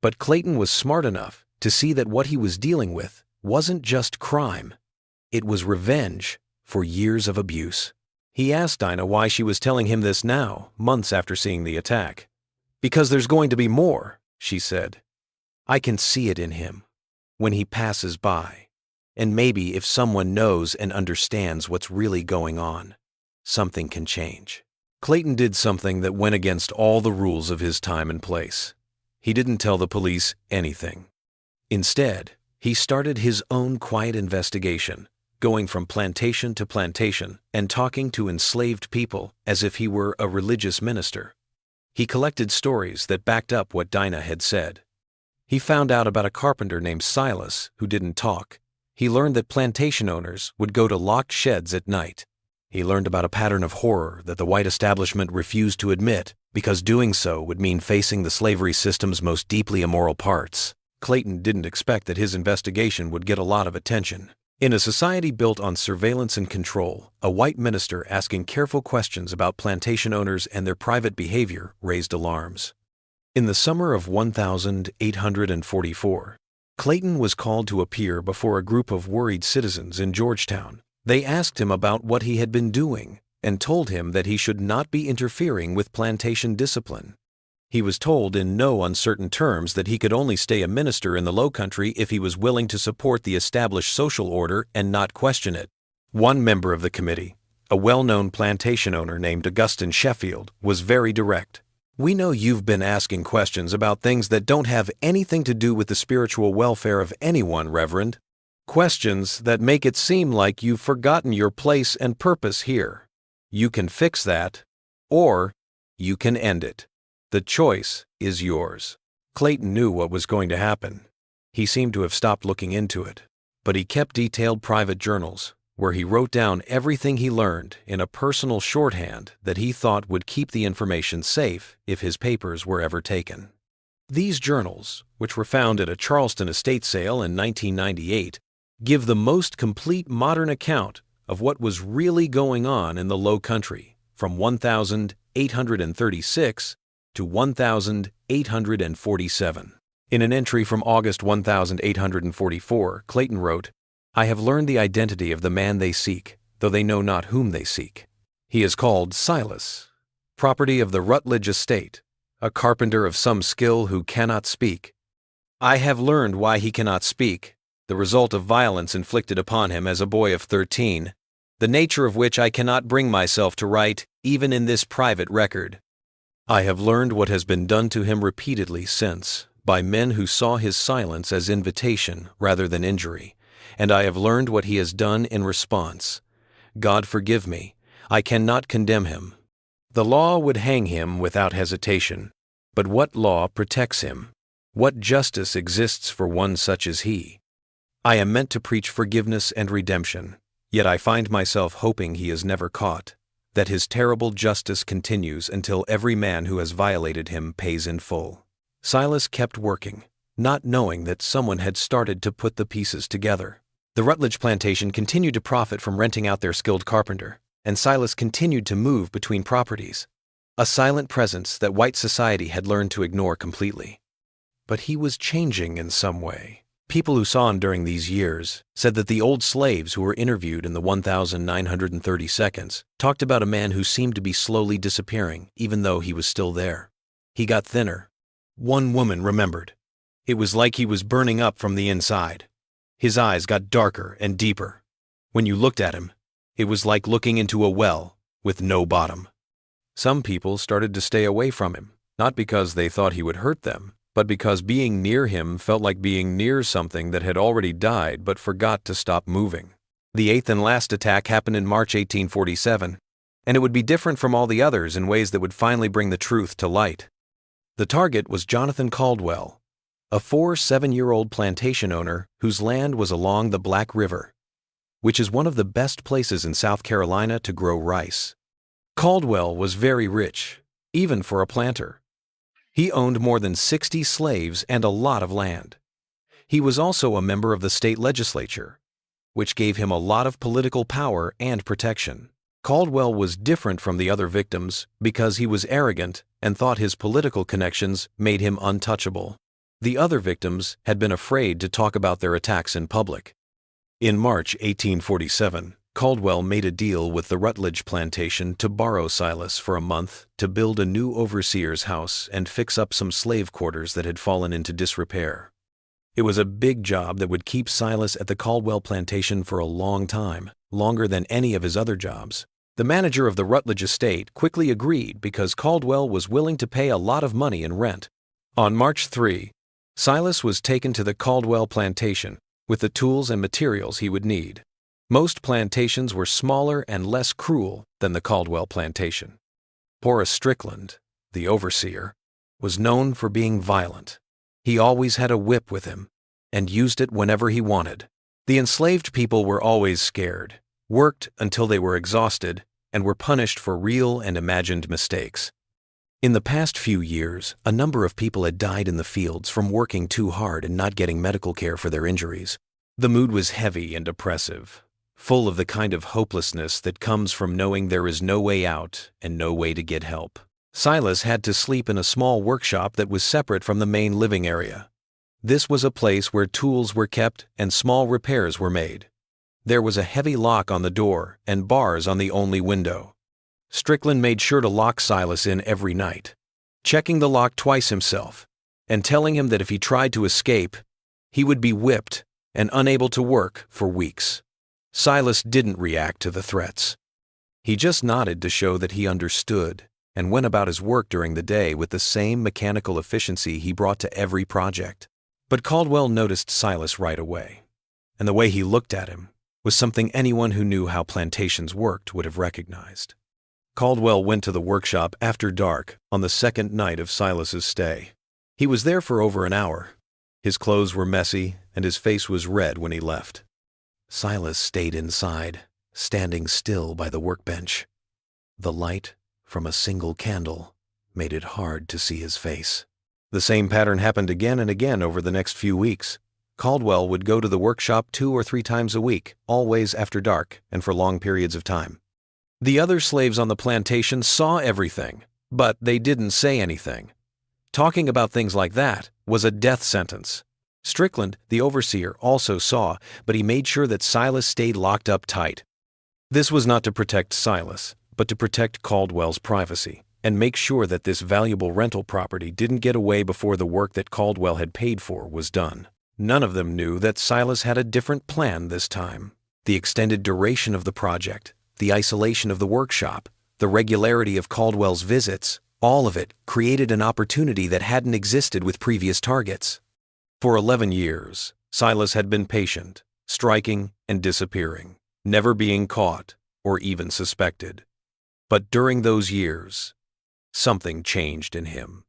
But Clayton was smart enough to see that what he was dealing with wasn't just crime. It was revenge for years of abuse. He asked Dinah why she was telling him this now, months after seeing the attack. "Because there's going to be more," she said. "I can see it in him when he passes by. And maybe if someone knows and understands what's really going on, something can change." Clayton did something that went against all the rules of his time and place. He didn't tell the police anything. Instead, he started his own quiet investigation, going from plantation to plantation and talking to enslaved people as if he were a religious minister. He collected stories that backed up what Dinah had said. He found out about a carpenter named Silas who didn't talk. He learned that plantation owners would go to locked sheds at night. He learned about a pattern of horror that the white establishment refused to admit because doing so would mean facing the slavery system's most deeply immoral parts. Clayton didn't expect that his investigation would get a lot of attention. In a society built on surveillance and control, a white minister asking careful questions about plantation owners and their private behavior raised alarms. In the summer of 1844, Clayton was called to appear before a group of worried citizens in Georgetown. They asked him about what he had been doing and told him that he should not be interfering with plantation discipline. He was told in no uncertain terms that he could only stay a minister in the Low Country if he was willing to support the established social order and not question it. One member of the committee, a well-known plantation owner named Augustine Sheffield, was very direct. "We know you've been asking questions about things that don't have anything to do with the spiritual welfare of anyone, Reverend. Questions that make it seem like you've forgotten your place and purpose here. You can fix that, or you can end it. The choice is yours." Clayton knew what was going to happen. He seemed to have stopped looking into it, but he kept detailed private journals where he wrote down everything he learned in a personal shorthand that he thought would keep the information safe if his papers were ever taken. These journals, which were found at a Charleston estate sale in 1998, give the most complete modern account of what was really going on in the Low Country from 1836 to 1847. In an entry from August 1844, Clayton wrote, "I have learned the identity of the man they seek, though they know not whom they seek. He is called Silas, property of the Rutledge estate, a carpenter of some skill who cannot speak. I have learned why he cannot speak, the result of violence inflicted upon him as a boy of 13, the nature of which I cannot bring myself to write even in this private record. I have learned what has been done to him repeatedly since, by men who saw his silence as invitation rather than injury, and I have learned what he has done in response. God forgive me, I cannot condemn him. The law would hang him without hesitation, but what law protects him? What justice exists for one such as he? I am meant to preach forgiveness and redemption, yet I find myself hoping he is never caught, that his terrible justice continues until every man who has violated him pays in full." Silas kept working, not knowing that someone had started to put the pieces together. The Rutledge plantation continued to profit from renting out their skilled carpenter, and Silas continued to move between properties, a silent presence that white society had learned to ignore completely. But he was changing in some way. People who saw him during these years said that the old slaves who were interviewed in the 1930 seconds talked about a man who seemed to be slowly disappearing, even though he was still there. He got thinner. One woman remembered. It was like he was burning up from the inside. His eyes got darker and deeper. When you looked at him, it was like looking into a well with no bottom. Some people started to stay away from him, not because they thought he would hurt them, but because being near him felt like being near something that had already died but forgot to stop moving. The eighth and last attack happened in March 1847, and it would be different from all the others in ways that would finally bring the truth to light. The target was Jonathan Caldwell, a 7-year-old plantation owner whose land was along the Black River, which is one of the best places in South Carolina to grow rice. Caldwell was very rich, even for a planter. He owned more than 60 slaves and a lot of land. He was also a member of the state legislature, which gave him a lot of political power and protection. Caldwell was different from the other victims because he was arrogant and thought his political connections made him untouchable. The other victims had been afraid to talk about their attacks in public. In March 1847, Caldwell made a deal with the Rutledge plantation to borrow Silas for a month to build a new overseer's house and fix up some slave quarters that had fallen into disrepair. It was a big job that would keep Silas at the Caldwell plantation for a long time, longer than any of his other jobs. The manager of the Rutledge estate quickly agreed because Caldwell was willing to pay a lot of money in rent. On March 3, Silas was taken to the Caldwell plantation with the tools and materials he would need. Most plantations were smaller and less cruel than the Caldwell plantation. Horace Strickland, the overseer, was known for being violent. He always had a whip with him and used it whenever he wanted. The enslaved people were always scared, worked until they were exhausted, and were punished for real and imagined mistakes. In the past few years, a number of people had died in the fields from working too hard and not getting medical care for their injuries. The mood was heavy and oppressive, full of the kind of hopelessness that comes from knowing there is no way out and no way to get help. Silas had to sleep in a small workshop that was separate from the main living area. This was a place where tools were kept and small repairs were made. There was a heavy lock on the door and bars on the only window. Strickland made sure to lock Silas in every night, checking the lock twice himself, and telling him that if he tried to escape, he would be whipped and unable to work for weeks. Silas didn't react to the threats. He just nodded to show that he understood and went about his work during the day with the same mechanical efficiency he brought to every project. But Caldwell noticed Silas right away, and the way he looked at him was something anyone who knew how plantations worked would have recognized. Caldwell went to the workshop after dark on the second night of Silas's stay. He was there for over an hour. His clothes were messy, and his face was red when he left. Silas stayed inside, standing still by the workbench. The light from a single candle made it hard to see his face. The same pattern happened again and again over the next few weeks. Caldwell would go to the workshop 2 or 3 times a week, always after dark and for long periods of time. The other slaves on the plantation saw everything, but they didn't say anything. Talking about things like that was a death sentence. Strickland, the overseer, also saw, but he made sure that Silas stayed locked up tight. This was not to protect Silas, but to protect Caldwell's privacy and make sure that this valuable rental property didn't get away before the work that Caldwell had paid for was done. None of them knew that Silas had a different plan this time. The extended duration of the project, the isolation of the workshop, the regularity of Caldwell's visits, all of it created an opportunity that hadn't existed with previous targets. For 11 years, Silas had been patient, striking and disappearing, never being caught or even suspected. But during those years, something changed in him.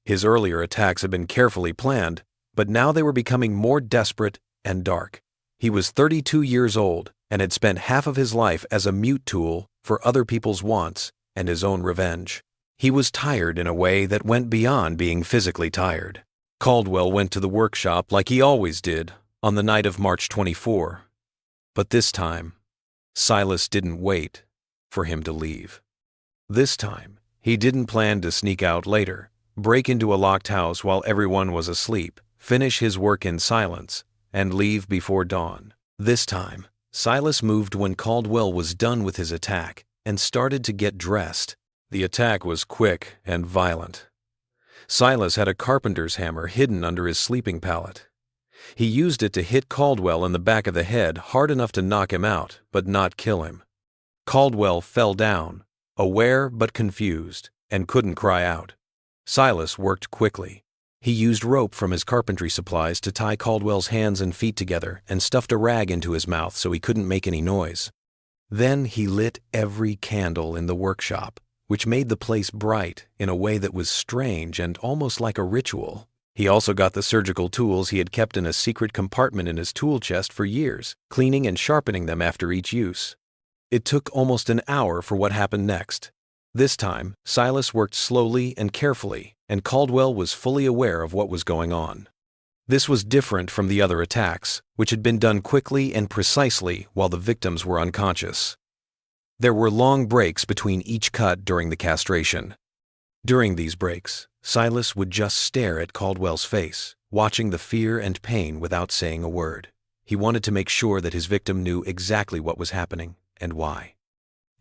His earlier attacks had been carefully planned, but now they were becoming more desperate and dark. He was 32 years old and had spent half of his life as a mute tool for other people's wants and his own revenge. He was tired in a way that went beyond being physically tired. Caldwell went to the workshop like he always did on the night of March 24. But this time, Silas didn't wait for him to leave. This time, he didn't plan to sneak out later, break into a locked house while everyone was asleep, finish his work in silence, and leave before dawn. This time, Silas moved when Caldwell was done with his attack and started to get dressed. The attack was quick and violent. Silas had a carpenter's hammer hidden under his sleeping pallet. He used it to hit Caldwell in the back of the head hard enough to knock him out, but not kill him. Caldwell fell down, aware but confused, and couldn't cry out. Silas worked quickly. He used rope from his carpentry supplies to tie Caldwell's hands and feet together and stuffed a rag into his mouth so he couldn't make any noise. Then he lit every candle in the workshop, which made the place bright in a way that was strange and almost like a ritual. He also got the surgical tools he had kept in a secret compartment in his tool chest for years, cleaning and sharpening them after each use. It took almost an hour for what happened next. This time, Silas worked slowly and carefully, and Caldwell was fully aware of what was going on. This was different from the other attacks, which had been done quickly and precisely while the victims were unconscious. There were long breaks between each cut during the castration. During these breaks, Silas would just stare at Caldwell's face, watching the fear and pain without saying a word. He wanted to make sure that his victim knew exactly what was happening and why.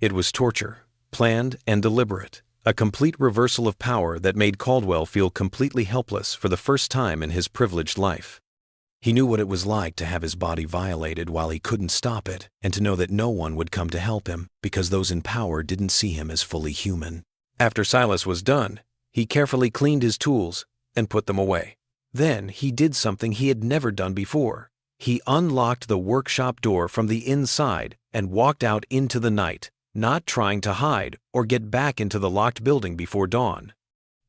It was torture, planned and deliberate, a complete reversal of power that made Caldwell feel completely helpless for the first time in his privileged life. He knew what it was like to have his body violated while he couldn't stop it, and to know that no one would come to help him because those in power didn't see him as fully human. After Silas was done, he carefully cleaned his tools and put them away. Then he did something he had never done before. He unlocked the workshop door from the inside and walked out into the night, not trying to hide or get back into the locked building before dawn.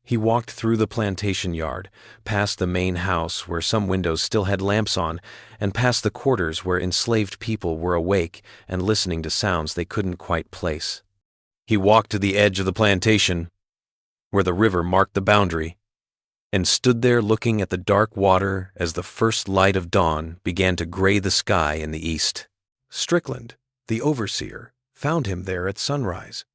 He walked through the plantation yard, past the main house where some windows still had lamps on, and past the quarters where enslaved people were awake and listening to sounds they couldn't quite place. He walked to the edge of the plantation, where the river marked the boundary, and stood there looking at the dark water as the first light of dawn began to gray the sky in the east. Strickland, the overseer, found him there at sunrise.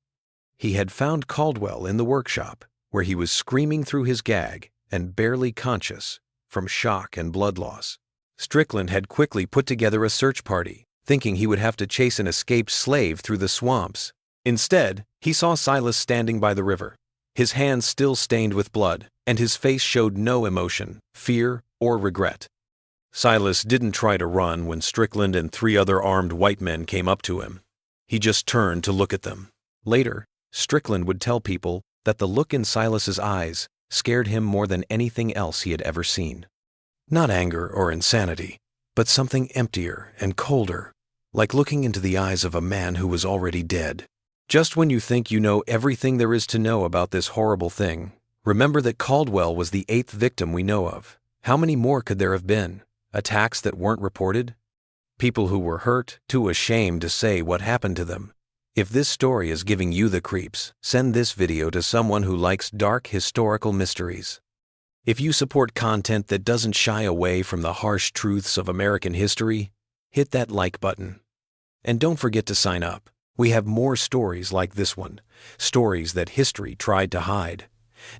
He had found Caldwell in the workshop, where he was screaming through his gag and barely conscious from shock and blood loss. Strickland had quickly put together a search party, thinking he would have to chase an escaped slave through the swamps. Instead, he saw Silas standing by the river, his hands still stained with blood, and his face showed no emotion, fear, or regret. Silas didn't try to run when Strickland and 3 other armed white men came up to him. He just turned to look at them. Later, Strickland would tell people that the look in Silas's eyes scared him more than anything else he had ever seen. Not anger or insanity, but something emptier and colder, like looking into the eyes of a man who was already dead. Just when you think you know everything there is to know about this horrible thing, remember that Caldwell was the 8th victim we know of. How many more could there have been? Attacks that weren't reported? People who were hurt, too ashamed to say what happened to them. If this story is giving you the creeps, send this video to someone who likes dark historical mysteries. If you support content that doesn't shy away from the harsh truths of American history, hit that like button. And don't forget to sign up. We have more stories like this one, stories that history tried to hide.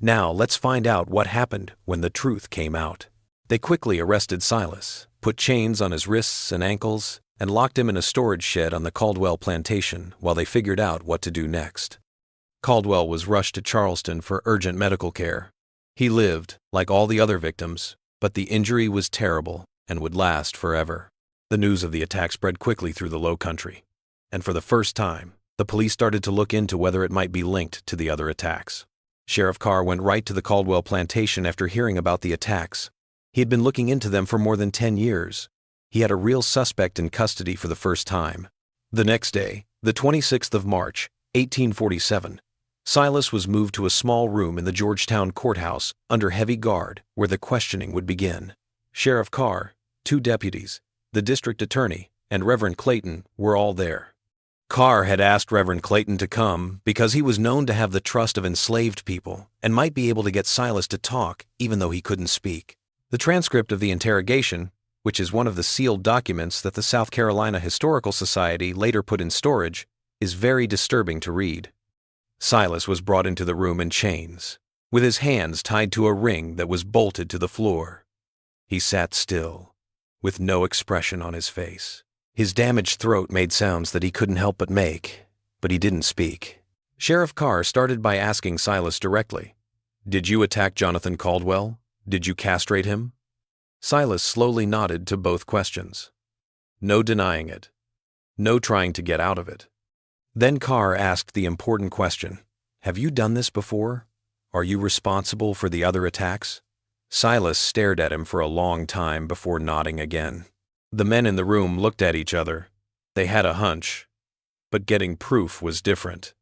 Now let's find out what happened when the truth came out. They quickly arrested Silas, put chains on his wrists and ankles, and locked him in a storage shed on the Caldwell plantation while they figured out what to do next. Caldwell was rushed to Charleston for urgent medical care. He lived, like all the other victims, but the injury was terrible and would last forever. The news of the attack spread quickly through the Low Country, and for the first time, the police started to look into whether it might be linked to the other attacks. Sheriff Carr went right to the Caldwell plantation after hearing about the attacks. He had been looking into them for more than 10 years. He had a real suspect in custody for the first time. The next day, the 26th of March, 1847, Silas was moved to a small room in the Georgetown courthouse under heavy guard where the questioning would begin. Sheriff Carr, 2 deputies, the district attorney, and Reverend Clayton were all there. Carr had asked Reverend Clayton to come because he was known to have the trust of enslaved people and might be able to get Silas to talk even though he couldn't speak. The transcript of the interrogation, which is one of the sealed documents that the South Carolina Historical Society later put in storage, is very disturbing to read. Silas was brought into the room in chains, with his hands tied to a ring that was bolted to the floor. He sat still, with no expression on his face. His damaged throat made sounds that he couldn't help but make, but he didn't speak. Sheriff Carr started by asking Silas directly, "Did you attack Jonathan Caldwell? Did you castrate him?" Silas slowly nodded to both questions. No denying it. No trying to get out of it. Then Carr asked the important question, "Have you done this before? Are you responsible for the other attacks?" Silas stared at him for a long time before nodding again. The men in the room looked at each other. They had a hunch, but getting proof was different.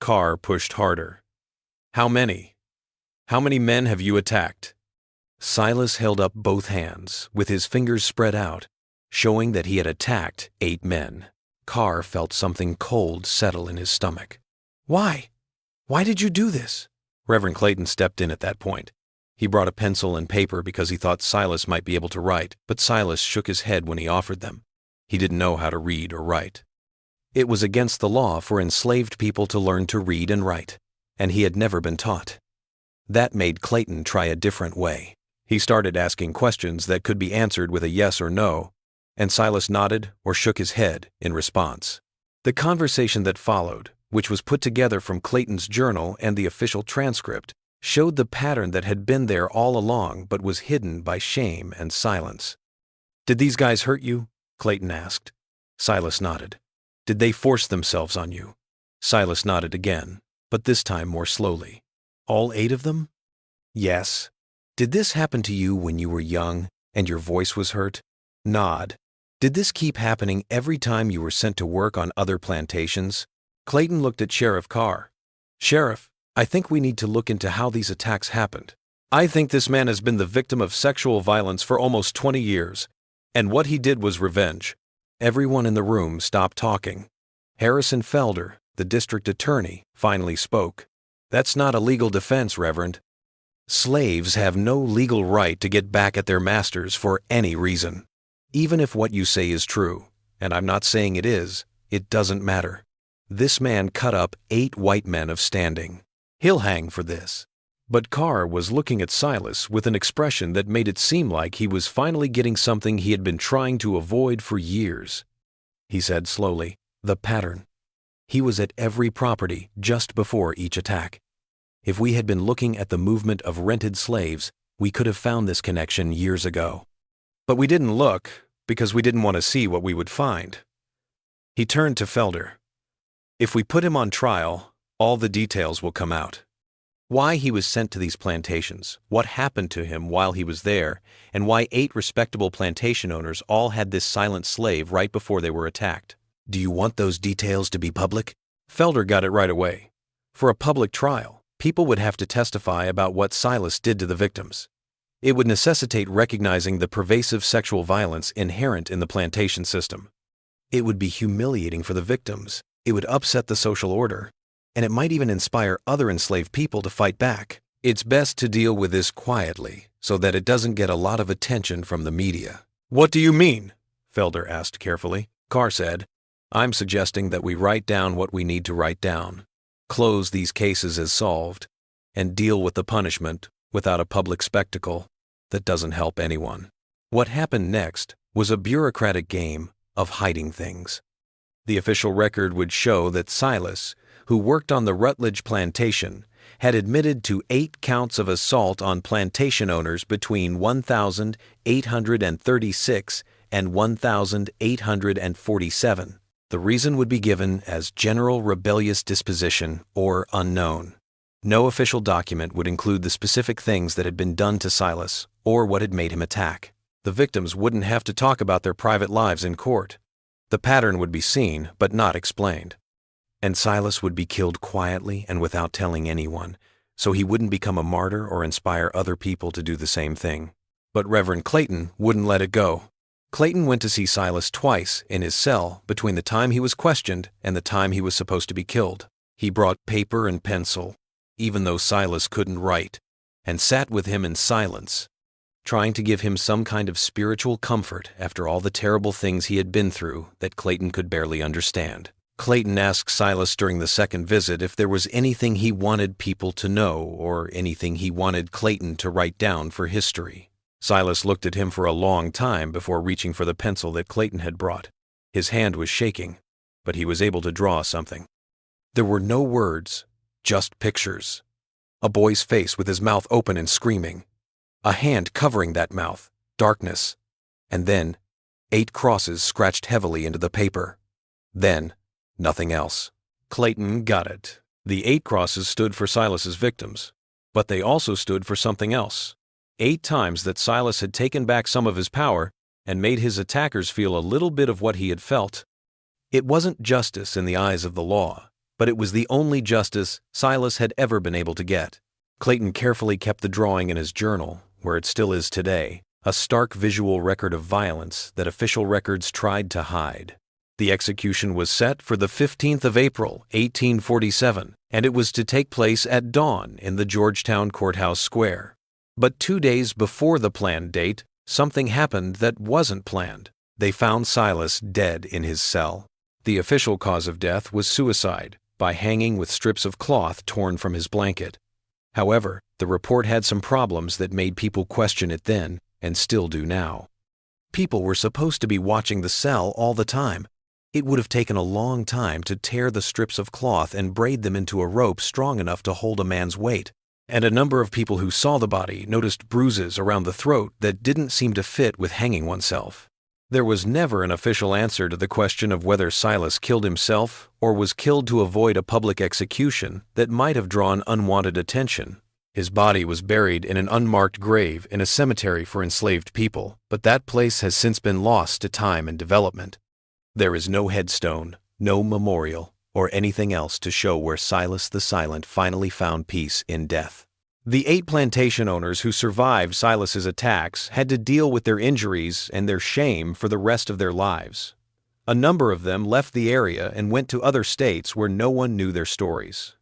Carr pushed harder. "How many? How many men have you attacked?" Silas held up both hands, with his fingers spread out, showing that he had attacked 8 men. Carr felt something cold settle in his stomach. "Why? Why did you do this?" Reverend Clayton stepped in at that point. He brought a pencil and paper because he thought Silas might be able to write, but Silas shook his head when he offered them. He didn't know how to read or write. It was against the law for enslaved people to learn to read and write, and he had never been taught. That made Clayton try a different way. He started asking questions that could be answered with a yes or no, and Silas nodded or shook his head in response. The conversation that followed, which was put together from Clayton's journal and the official transcript, showed the pattern that had been there all along but was hidden by shame and silence. "Did these guys hurt you?" Clayton asked. Silas nodded. "Did they force themselves on you?" Silas nodded again, but this time more slowly. "All 8 of them?" "Yes." "Did this happen to you when you were young and your voice was hurt?" "Nod." "Did this keep happening every time you were sent to work on other plantations?" Clayton looked at Sheriff Carr. "Sheriff, I think we need to look into how these attacks happened. I think this man has been the victim of sexual violence for almost 20 years, and what he did was revenge." Everyone in the room stopped talking. Harrison Felder, the district attorney, finally spoke. "That's not a legal defense, Reverend. Slaves have no legal right to get back at their masters for any reason. Even if what you say is true, and I'm not saying it is, it doesn't matter. This man cut up 8 white men of standing. He'll hang for this." But Carr was looking at Silas with an expression that made it seem like he was finally getting something he had been trying to avoid for years. He said slowly, "The pattern. He was at every property just before each attack. If we had been looking at the movement of rented slaves, we could have found this connection years ago. But we didn't look because we didn't want to see what we would find." He turned to Felder. "If we put him on trial, all the details will come out. Why he was sent to these plantations, what happened to him while he was there, and why 8 respectable plantation owners all had this silent slave right before they were attacked. Do you want those details to be public?" Felder got it right away. For a public trial, people would have to testify about what Silas did to the victims. It would necessitate recognizing the pervasive sexual violence inherent in the plantation system. It would be humiliating for the victims. It would upset the social order. And it might even inspire other enslaved people to fight back. It's best to deal with this quietly so that it doesn't get a lot of attention from the media. "What do you mean?" Felder asked carefully. Carr said, "I'm suggesting that we write down what we need to write down, close these cases as solved, and deal with the punishment without a public spectacle that doesn't help anyone." What happened next was a bureaucratic game of hiding things. The official record would show that Silas, who worked on the Rutledge plantation, had admitted to 8 counts of assault on plantation owners between 1,836 and 1,847. The reason would be given as general rebellious disposition or unknown. No official document would include the specific things that had been done to Silas or what had made him attack. The victims wouldn't have to talk about their private lives in court. The pattern would be seen but not explained. And Silas would be killed quietly and without telling anyone, so he wouldn't become a martyr or inspire other people to do the same thing. But Reverend Clayton wouldn't let it go. Clayton went to see Silas twice in his cell between the time he was questioned and the time he was supposed to be killed. He brought paper and pencil, even though Silas couldn't write, and sat with him in silence, trying to give him some kind of spiritual comfort after all the terrible things he had been through that Clayton could barely understand. Clayton asked Silas during the second visit if there was anything he wanted people to know or anything he wanted Clayton to write down for history. Silas looked at him for a long time before reaching for the pencil that Clayton had brought. His hand was shaking, but he was able to draw something. There were no words, just pictures. A boy's face with his mouth open and screaming. A hand covering that mouth, darkness. And then 8 crosses scratched heavily into the paper. Then nothing else. Clayton got it. The 8 crosses stood for Silas's victims, but they also stood for something else. 8 times that Silas had taken back some of his power and made his attackers feel a little bit of what he had felt. It wasn't justice in the eyes of the law, but it was the only justice Silas had ever been able to get. Clayton carefully kept the drawing in his journal, where it still is today, a stark visual record of violence that official records tried to hide. The execution was set for the 15th of April, 1847, and it was to take place at dawn in the Georgetown Courthouse Square. But 2 days before the planned date, something happened that wasn't planned. They found Silas dead in his cell. The official cause of death was suicide, by hanging with strips of cloth torn from his blanket. However, the report had some problems that made people question it then, and still do now. People were supposed to be watching the cell all the time. It would have taken a long time to tear the strips of cloth and braid them into a rope strong enough to hold a man's weight, and a number of people who saw the body noticed bruises around the throat that didn't seem to fit with hanging oneself. There was never an official answer to the question of whether Silas killed himself or was killed to avoid a public execution that might have drawn unwanted attention. His body was buried in an unmarked grave in a cemetery for enslaved people, but that place has since been lost to time and development. There is no headstone, no memorial, or anything else to show where Silas the Silent finally found peace in death. The 8 plantation owners who survived Silas's attacks had to deal with their injuries and their shame for the rest of their lives. A number of them left the area and went to other states where no one knew their stories.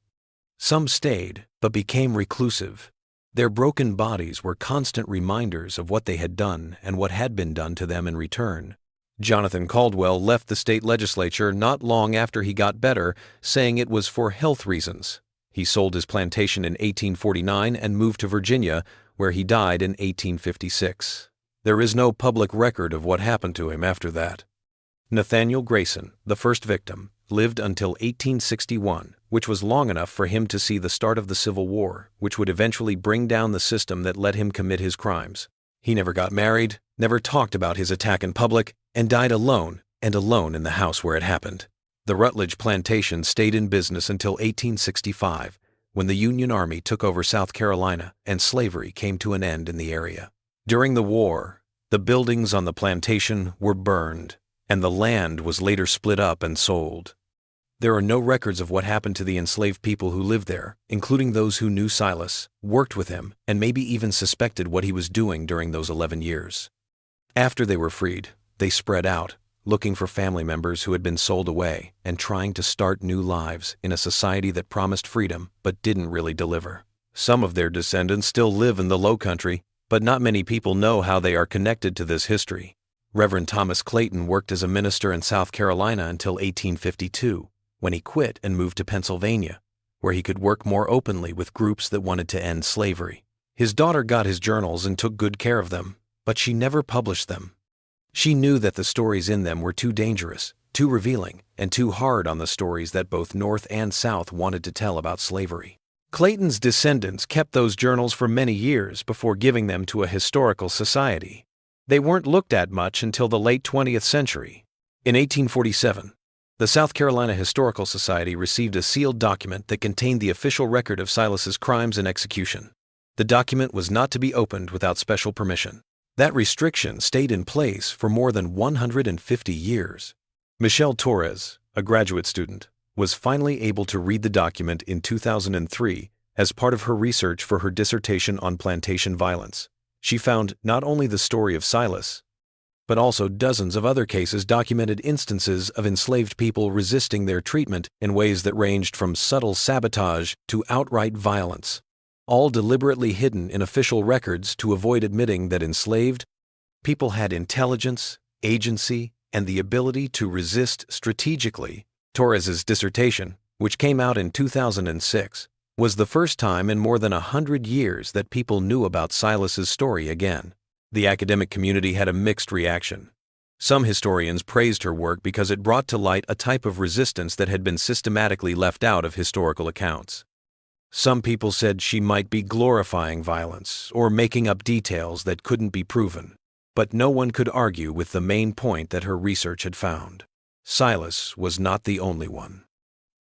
Some stayed, but became reclusive. Their broken bodies were constant reminders of what they had done and what had been done to them in return. Jonathan Caldwell left the state legislature not long after he got better, saying it was for health reasons. He sold his plantation in 1849 and moved to Virginia, where he died in 1856. There is no public record of what happened to him after that. Nathaniel Grayson, the first victim, lived until 1861, which was long enough for him to see the start of the Civil War, which would eventually bring down the system that let him commit his crimes. He never got married, never talked about his attack in public, and died alone in the house where it happened. The Rutledge plantation stayed in business until 1865, when the Union Army took over South Carolina and slavery came to an end in the area. During the war, the buildings on the plantation were burned, and the land was later split up and sold. There are no records of what happened to the enslaved people who lived there, including those who knew Silas, worked with him, and maybe even suspected what he was doing during those 11 years. After they were freed, they spread out, looking for family members who had been sold away and trying to start new lives in a society that promised freedom but didn't really deliver. Some of their descendants still live in the Low Country, but not many people know how they are connected to this history. Reverend Thomas Clayton worked as a minister in South Carolina until 1852, when he quit and moved to Pennsylvania, where he could work more openly with groups that wanted to end slavery. His daughter got his journals and took good care of them, but she never published them. She knew that the stories in them were too dangerous, too revealing, and too hard on the stories that both North and South wanted to tell about slavery. Clayton's descendants kept those journals for many years before giving them to a historical society. They weren't looked at much until the late 20th century. In 1847, the South Carolina Historical Society received a sealed document that contained the official record of Silas's crimes and execution. The document was not to be opened without special permission. That restriction stayed in place for more than 150 years. Michelle Torres, a graduate student, was finally able to read the document in 2003 as part of her research for her dissertation on plantation violence. She found not only the story of Silas, but also dozens of other cases documented instances of enslaved people resisting their treatment in ways that ranged from subtle sabotage to outright violence, all deliberately hidden in official records to avoid admitting that enslaved people had intelligence, agency, and the ability to resist strategically. Torres's dissertation, which came out in 2006, was the first time in more than 100 years that people knew about Silas's story again. The academic community had a mixed reaction. Some historians praised her work because it brought to light a type of resistance that had been systematically left out of historical accounts. Some people said she might be glorifying violence or making up details that couldn't be proven, but no one could argue with the main point that her research had found. Silas was not the only one.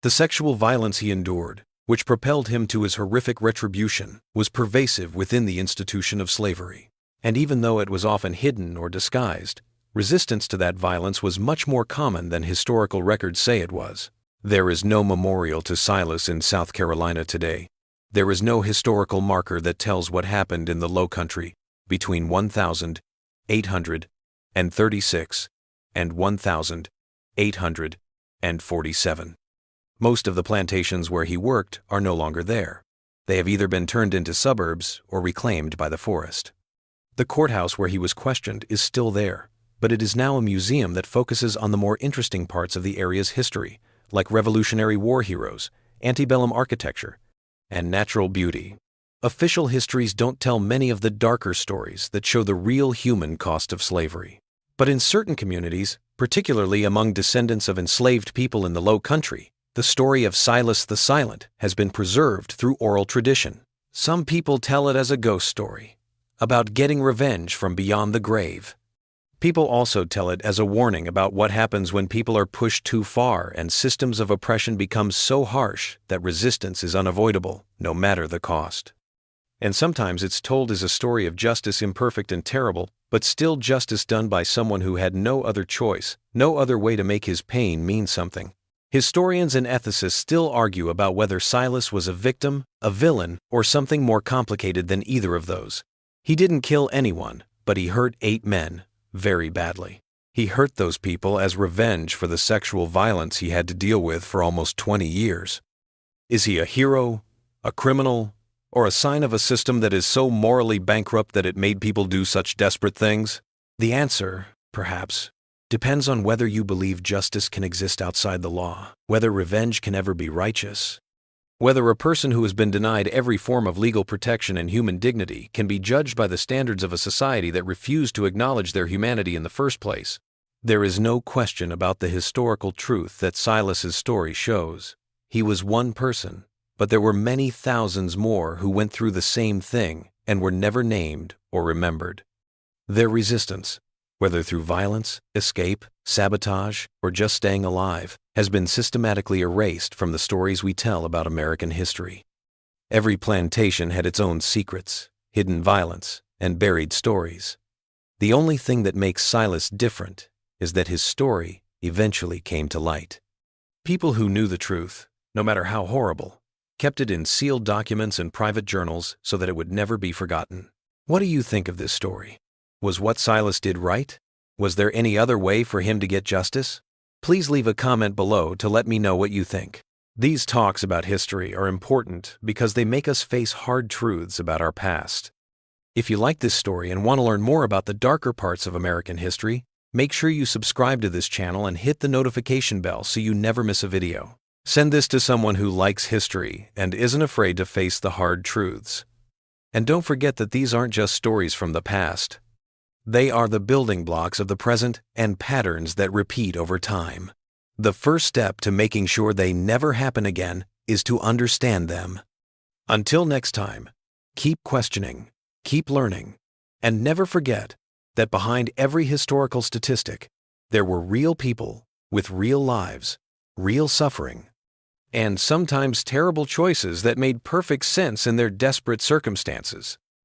The sexual violence he endured, which propelled him to his horrific retribution, was pervasive within the institution of slavery. And even though it was often hidden or disguised, resistance to that violence was much more common than historical records say it was. There is no memorial to Silas in South Carolina today. There is no historical marker that tells what happened in the Low Country between 1836 and 1847. Most of the plantations where he worked are no longer there. They have either been turned into suburbs or reclaimed by the forest. The courthouse where he was questioned is still there, but it is now a museum that focuses on the more interesting parts of the area's history, like Revolutionary War heroes, antebellum architecture, and natural beauty. Official histories don't tell many of the darker stories that show the real human cost of slavery. But in certain communities, particularly among descendants of enslaved people in the Low Country, the story of Silas the Silent has been preserved through oral tradition. Some people tell it as a ghost story, about getting revenge from beyond the grave. People also tell it as a warning about what happens when people are pushed too far and systems of oppression become so harsh that resistance is unavoidable, no matter the cost. And sometimes it's told as a story of justice imperfect and terrible, but still justice done by someone who had no other choice, no other way to make his pain mean something. Historians and ethicists still argue about whether Silas was a victim, a villain, or something more complicated than either of those. He didn't kill anyone, but he hurt 8 men, very badly. He hurt those people as revenge for the sexual violence he had to deal with for almost 20 years. Is he a hero, a criminal, or a sign of a system that is so morally bankrupt that it made people do such desperate things? The answer, perhaps, depends on whether you believe justice can exist outside the law, whether revenge can ever be righteous, whether a person who has been denied every form of legal protection and human dignity can be judged by the standards of a society that refused to acknowledge their humanity in the first place. There is no question about the historical truth that Silas's story shows. He was one person, but there were many thousands more who went through the same thing and were never named or remembered. Their resistance, whether through violence, escape, sabotage, or just staying alive, has been systematically erased from the stories we tell about American history. Every plantation had its own secrets, hidden violence, and buried stories. The only thing that makes Silas different is that his story eventually came to light. People who knew the truth, no matter how horrible, kept it in sealed documents and private journals so that it would never be forgotten. What do you think of this story? Was what Silas did right? Was there any other way for him to get justice? Please leave a comment below to let me know what you think. These talks about history are important because they make us face hard truths about our past. If you like this story and want to learn more about the darker parts of American history, make sure you subscribe to this channel and hit the notification bell so you never miss a video. Send this to someone who likes history and isn't afraid to face the hard truths. And don't forget that these aren't just stories from the past. They are the building blocks of the present and patterns that repeat over time. The first step to making sure they never happen again is to understand them. Until next time, keep questioning, keep learning, and never forget that behind every historical statistic, there were real people with real lives, real suffering, and sometimes terrible choices that made perfect sense in their desperate circumstances.